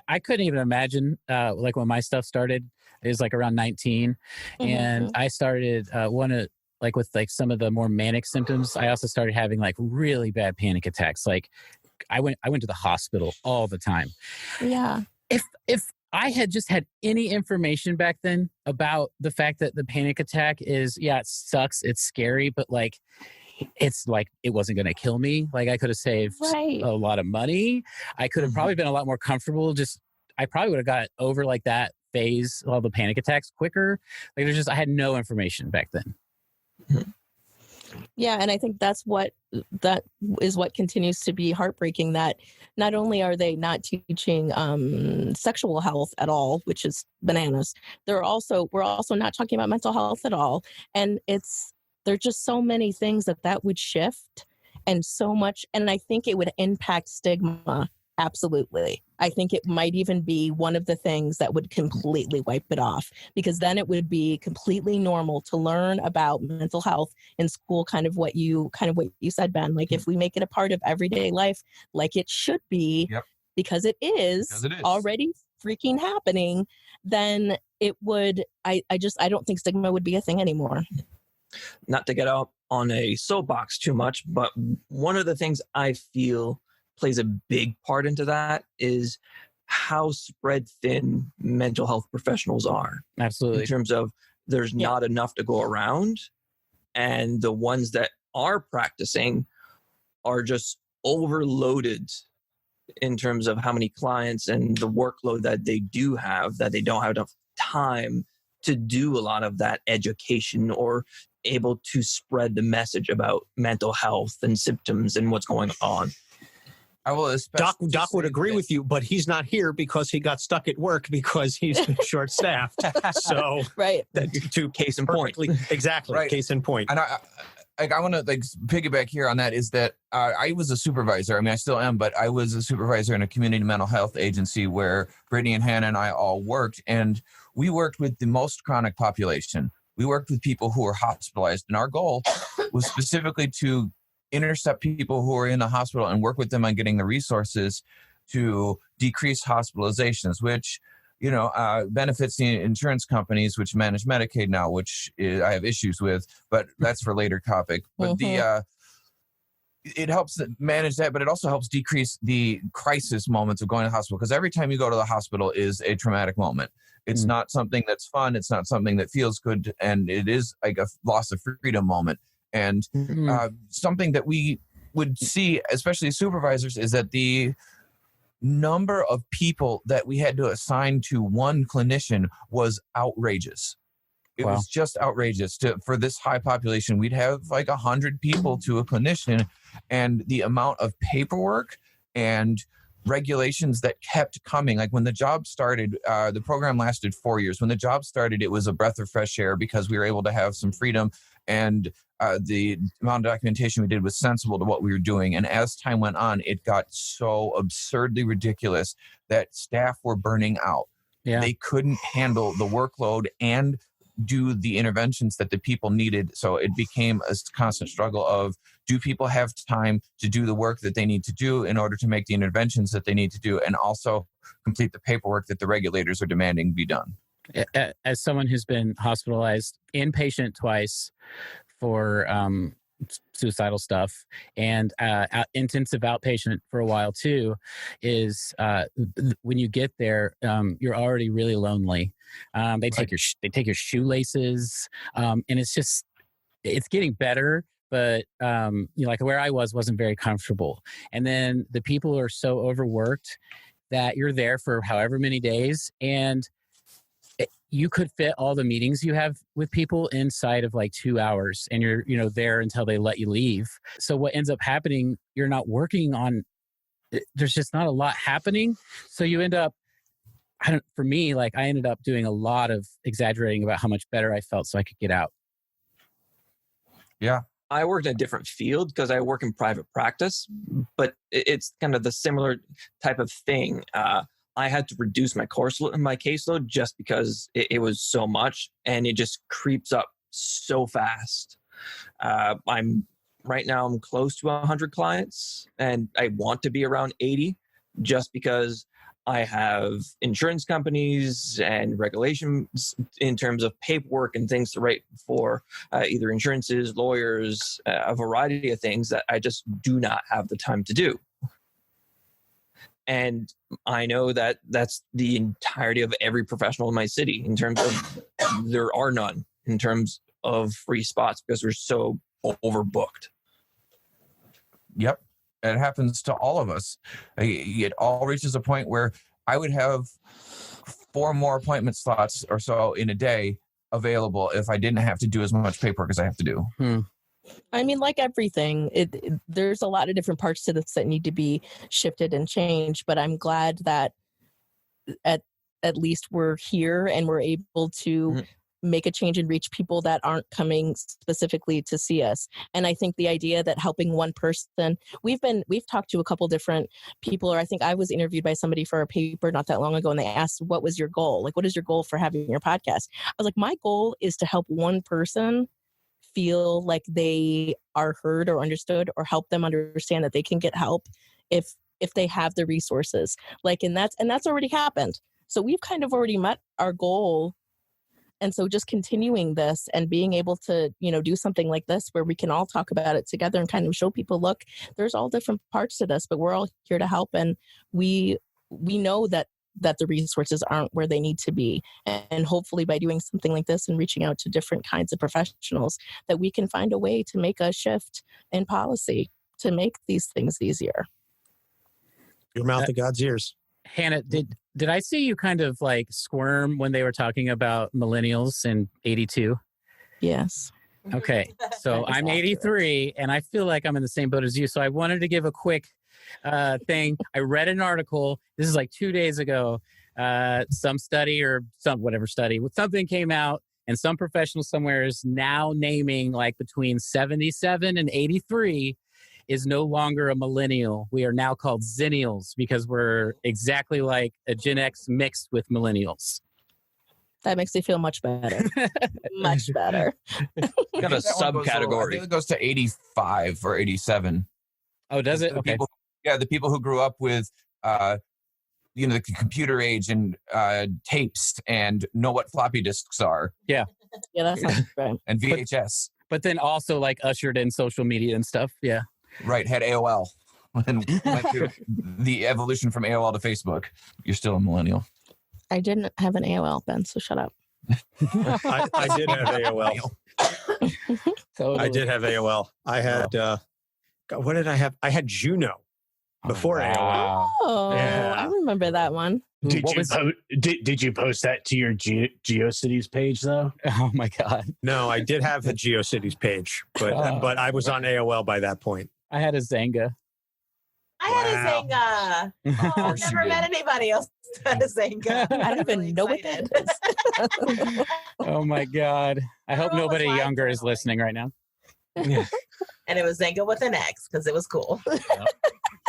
I couldn't even imagine, like when my stuff started, it was like around 19. And I started with some of the more manic symptoms. I also started having like really bad panic attacks. Like I went to the hospital all the time. Yeah. If I had just had any information back then about the fact that the panic attack is, it sucks, it's scary, but like, it's like, it wasn't going to kill me. Like I could have saved a lot of money. I could have probably been a lot more comfortable. I probably would have got over like that phase, all the panic attacks quicker. Like I had no information back then. Yeah. And I think that is what continues to be heartbreaking, that not only are they not teaching sexual health at all, which is bananas, we're also not talking about mental health at all. And there's just so many things that would shift and so much. And I think it would impact stigma. Absolutely. I think it might even be one of the things that would completely wipe it off, because then it would be completely normal to learn about mental health in school, kind of what you said, Ben. Like if we make it a part of everyday life, like it should be, because it is already freaking happening, then it would, I don't think stigma would be a thing anymore. Not to get out on a soapbox too much, but one of the things I feel plays a big part into that is how spread thin mental health professionals are. Absolutely. In terms of there's not enough to go around, and the ones that are practicing are just overloaded in terms of how many clients and the workload that they do have, that they don't have enough time to do a lot of that education or able to spread the message about mental health and symptoms and what's going on. I will Doc would agree with you, but he's not here because he got stuck at work because he's short-staffed. So, case in point. Exactly. Right. Case in point. And I want to piggyback here on that is that I was a supervisor. I mean, I still am, but I was a supervisor in a community mental health agency where Brittany and Hannah and I all worked, and we worked with the most chronic population. We worked with people who were hospitalized, and our goal was specifically to intercept people who are in the hospital and work with them on getting the resources to decrease hospitalizations, which, benefits the insurance companies, which manage Medicaid now, which I have issues with, but that's for later topic. But it helps manage that, but it also helps decrease the crisis moments of going to the hospital, because every time you go to the hospital is a traumatic moment. It's not something that's fun. It's not something that feels good. And it is like a loss of freedom moment. And something that we would see, especially supervisors, is that the number of people that we had to assign to one clinician was outrageous. It was just outrageous. For this high population, we'd have like 100 people to a clinician, and the amount of paperwork and regulations that kept coming. Like when the job started, the program lasted 4 years. When the job started, it was a breath of fresh air because we were able to have some freedom and the amount of documentation we did was sensible to what we were doing. And as time went on, it got so absurdly ridiculous that staff were burning out. Yeah. They couldn't handle the workload and do the interventions that the people needed. So it became a constant struggle of, do people have time to do the work that they need to do in order to make the interventions that they need to do, and also complete the paperwork that the regulators are demanding be done? As someone who's been hospitalized inpatient twice for suicidal stuff, and intensive outpatient for a while too, is when you get there, you're already really lonely. They take your shoelaces, and it's getting better, but like where I wasn't very comfortable. And then the people are so overworked that you're there for however many days, and you could fit all the meetings you have with people inside of like 2 hours, and you're there until they let you leave. So what ends up happening, you're not working on, there's just not a lot happening. So you end up, for me, like I ended up doing a lot of exaggerating about how much better I felt so I could get out. Yeah. I worked in a different field because I work in private practice, but it's kind of the similar type of thing. I had to reduce my caseload just because it was so much, and it just creeps up so fast. Right now I'm close to 100 clients, and I want to be around 80 just because I have insurance companies and regulations in terms of paperwork and things to write for either insurances, lawyers, a variety of things that I just do not have the time to do. And I know that that's the entirety of every professional in my city in terms of there are none in terms of free spots because we're so overbooked. Yep. It happens to all of us. It all reaches a point where I would have 4 more appointment slots or so in a day available if I didn't have to do as much paperwork as I have to do. I mean, like everything, there's a lot of different parts to this that need to be shifted and changed, but I'm glad that at least we're here and we're able to make a change and reach people that aren't coming specifically to see us. And I think the idea that helping one person, we've talked to a couple different people, or I think I was interviewed by somebody for a paper not that long ago, and they asked, what was your goal? Like, what is your goal for having your podcast? I was like, my goal is to help one person feel like they are heard or understood, or help them understand that they can get help if they have the resources. Like, and that's already happened. So we've kind of already met our goal. And so just continuing this and being able to, do something like this where we can all talk about it together and kind of show people, look, there's all different parts to this, but we're all here to help. And we know that the resources aren't where they need to be. And hopefully by doing something like this and reaching out to different kinds of professionals, that we can find a way to make a shift in policy to make these things easier. Your mouth to God's ears. Hannah, did I see you kind of like squirm when they were talking about millennials in 82? Yes. Okay. So I'm 83 and I feel like I'm in the same boat as you. So I wanted to give a quick thing. I read an article. This is like 2 days ago. Some study or something came out, and some professional somewhere is now naming like between 77 and 83 is no longer a millennial. We are now called Zennials because we're exactly like a Gen X mixed with millennials. That makes me feel much better. Much better. Got a subcategory. I think it goes to 85 or 87. Oh, does it? Okay. The people who grew up with, the computer age and tapes and know what floppy disks are. Yeah. Yeah, that sounds right. And VHS. But then also like ushered in social media and stuff. Yeah. Right. Had AOL. And went through the evolution from AOL to Facebook. You're still a millennial. I didn't have an AOL, Ben, so shut up. I did have AOL. Totally. I did have AOL. I had, what did I have? I had Juno before AOL. Oh, yeah. I remember that one. Did you post that to your GeoCities page though? Oh my God. No, I did have a GeoCities page, but I was on AOL by that point. I had a Zanga. I I had a Zynga. Oh, I've never met anybody else who had a Zynga. I don't even know what that is. Oh my God. I hope nobody younger is listening right now. And it was Zynga with an X because it was cool.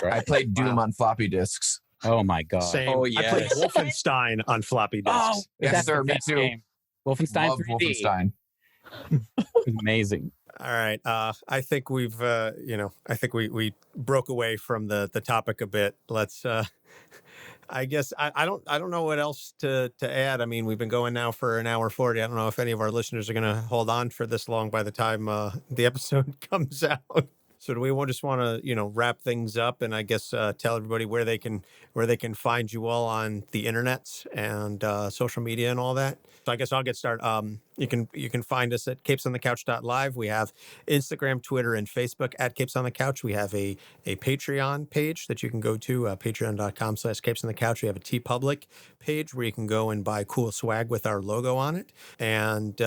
I played Doom on floppy disks. Oh my God. Same. Oh, I played yes. Wolfenstein on floppy disks. Oh, Yes, that's sir. the Me best too. game. Wolfenstein Love 3D. Wolfenstein. Amazing. All right. I think we've, I think we broke away from the topic a bit. Let's, I guess I don't know what else to add. I mean, we've been going now for an hour 40. I don't know if any of our listeners are going to hold on for this long by the time the episode comes out. So do we just want to, wrap things up and I guess tell everybody where they can find you all on the internet and social media and all that? So I guess I'll get started. You can find us at capesonthecouch.live. We have Instagram, Twitter, and Facebook at Capes on the Couch. We have a Patreon page that you can go to, patreon.com/capesonthecouch. We have a TeePublic page where you can go and buy cool swag with our logo on it. And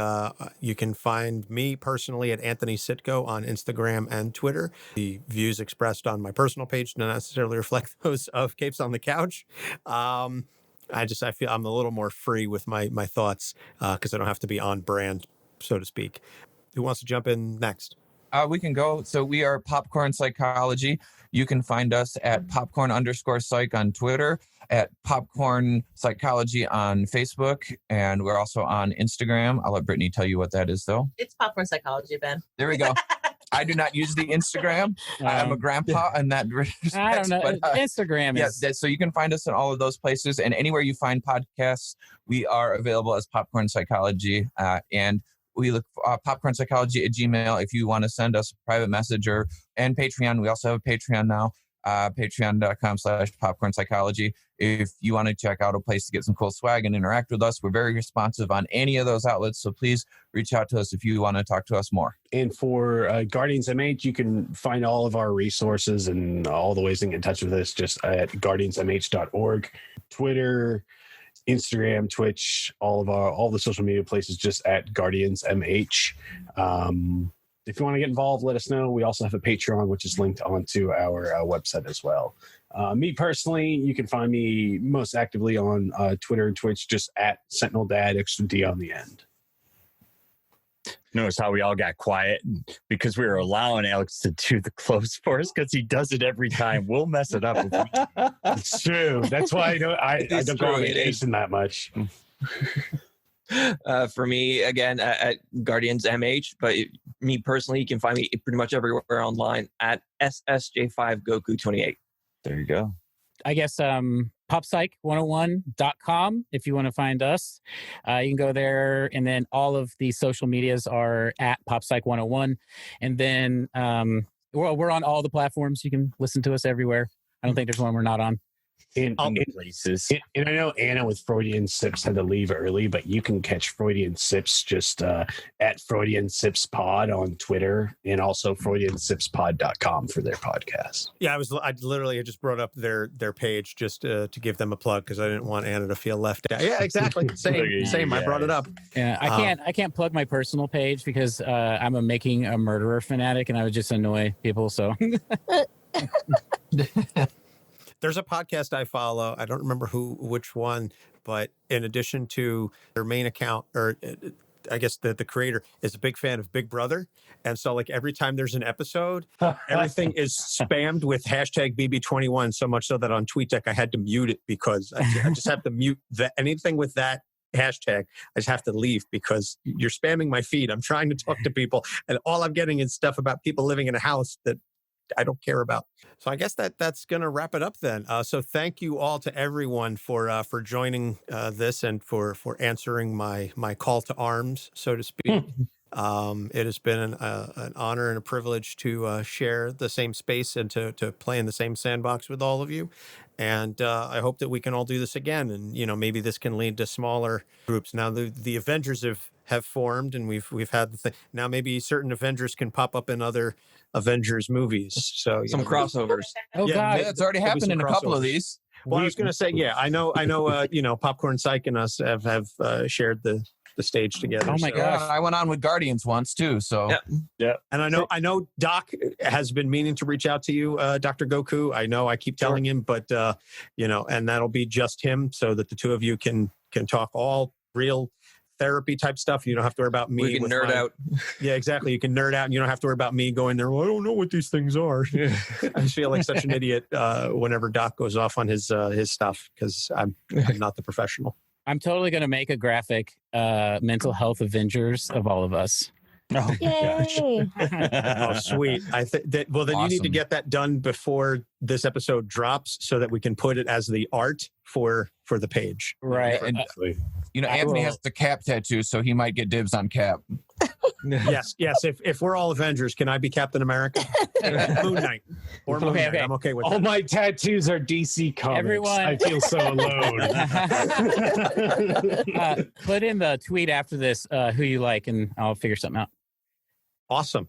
you can find me personally at Anthony Sitko on Instagram and Twitter. The views expressed on my personal page do not necessarily reflect those of Capes on the Couch. I feel I'm a little more free with my thoughts because I don't have to be on brand, so to speak. Who wants to jump in next? We can go. So we are Popcorn Psychology. You can find us at popcorn_psych on Twitter, at Popcorn Psychology on Facebook, and we're also on Instagram. I'll let Brittany tell you what that is, though. It's Popcorn Psychology, Ben. There we go. I do not use the Instagram. I'm a grandpa in that respect. I don't know. But, Instagram is... so you can find us in all of those places, and anywhere you find podcasts, we are available as Popcorn Psychology, and we look for Popcorn Psychology at Gmail if you want to send us a private message, and Patreon. We also have a Patreon now, patreon.com/popcorn psychology. If you want to check out a place to get some cool swag and interact with us, we're very responsive on any of those outlets. So please reach out to us if you want to talk to us more. And for GuardiansMH, you can find all of our resources and all the ways to get in touch with us just at guardiansmh.org. Twitter, Instagram, Twitch, all the social media places just at GuardiansMH. If you want to get involved, let us know. We also have a Patreon, which is linked onto our website as well. Me personally, you can find me most actively on Twitter and Twitch, just at Sentinel Dad, extra D on the end. Notice how we all got quiet because we were allowing Alex to do the close for us because he does it every time. We'll mess it up. It's true. That's why I don't go on vacation that much. For me, again, at GuardiansMH, but me personally, you can find me pretty much everywhere online at SSJ5Goku28. There you go. I guess poppsych101.com if you want to find us. You can go there, and then all of the social medias are at poppsych101. And then we're on all the platforms. You can listen to us everywhere. I don't think there's one we're not on. In places. And I know Anna with Freudian Sips had to leave early, but you can catch Freudian Sips just at Freudian Sips Pod on Twitter and also FreudianSipsPod.com for their podcast. Yeah, I literally just brought up their page just to give them a plug because I didn't want Anna to feel left out. Yeah, exactly. Same. I brought it up. Yeah, I can't plug my personal page because I'm a Making a Murderer fanatic and I would just annoy people. So. There's a podcast I follow. I don't remember which one, but in addition to their main account, or I guess the creator is a big fan of Big Brother. And so like every time there's an episode, everything is spammed with hashtag BB21, so much so that on TweetDeck I had to mute it because I just have to mute anything with that hashtag. I just have to leave because you're spamming my feed. I'm trying to talk to people and all I'm getting is stuff about people living in a house that I don't care about. So I guess that's going to wrap it up then. So thank you all to everyone for joining this and for answering my call to arms, so to speak. It has been an honor and a privilege to share the same space and to play in the same sandbox with all of you. And I hope that we can all do this again. And, maybe this can lead to smaller groups. Now, the Avengers have formed and we've had the thing. Now maybe certain Avengers can pop up in other Avengers movies. So some crossovers. Oh, yeah, God. Yeah, it's already happened in a couple of these. Well, I was going to say, yeah, I know, Popcorn Psych and us have shared the the stage together. Oh my gosh. I went on with Guardians once too. So yeah. And I know Doc has been meaning to reach out to you, Dr. Goku. I know I keep telling him, but and that'll be just him so that the two of you can talk all real therapy type stuff. You don't have to worry about me. We can nerd out. Yeah, exactly. You can nerd out and you don't have to worry about me going there. Well, I don't know what these things are. I just feel like such an idiot whenever Doc goes off on his stuff because I'm not the professional. I'm totally going to make a graphic mental health Avengers of all of us. Oh, Yay. Oh, sweet. I think that. Well, then you need to get that done before this episode drops, so that we can put it as the art for the page. Right. And, Anthony has the Cap tattoo, so he might get dibs on Cap. Yes. If we're all Avengers, can I be Captain America? Moon Knight. Or Moon Knight. I'm okay with that. All my tattoos are DC comics. Everyone. I feel so alone. Put in the tweet after this who you like, and I'll figure something out. Awesome.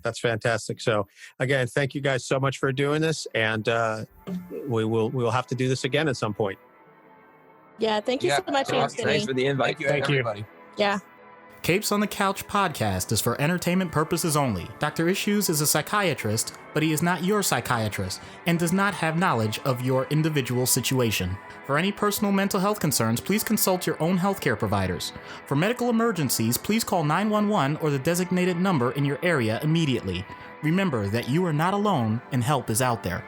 That's fantastic. So again, thank you guys so much for doing this, and we'll have to do this again at some point. Yeah, thank you so much, Anthony. Thanks for the invite. Thank you, everybody. Yeah. Capes on the Couch podcast is for entertainment purposes only. Dr. Issues is a psychiatrist, but he is not your psychiatrist and does not have knowledge of your individual situation. For any personal mental health concerns, please consult your own healthcare providers. For medical emergencies, please call 911 or the designated number in your area immediately. Remember that you are not alone and help is out there.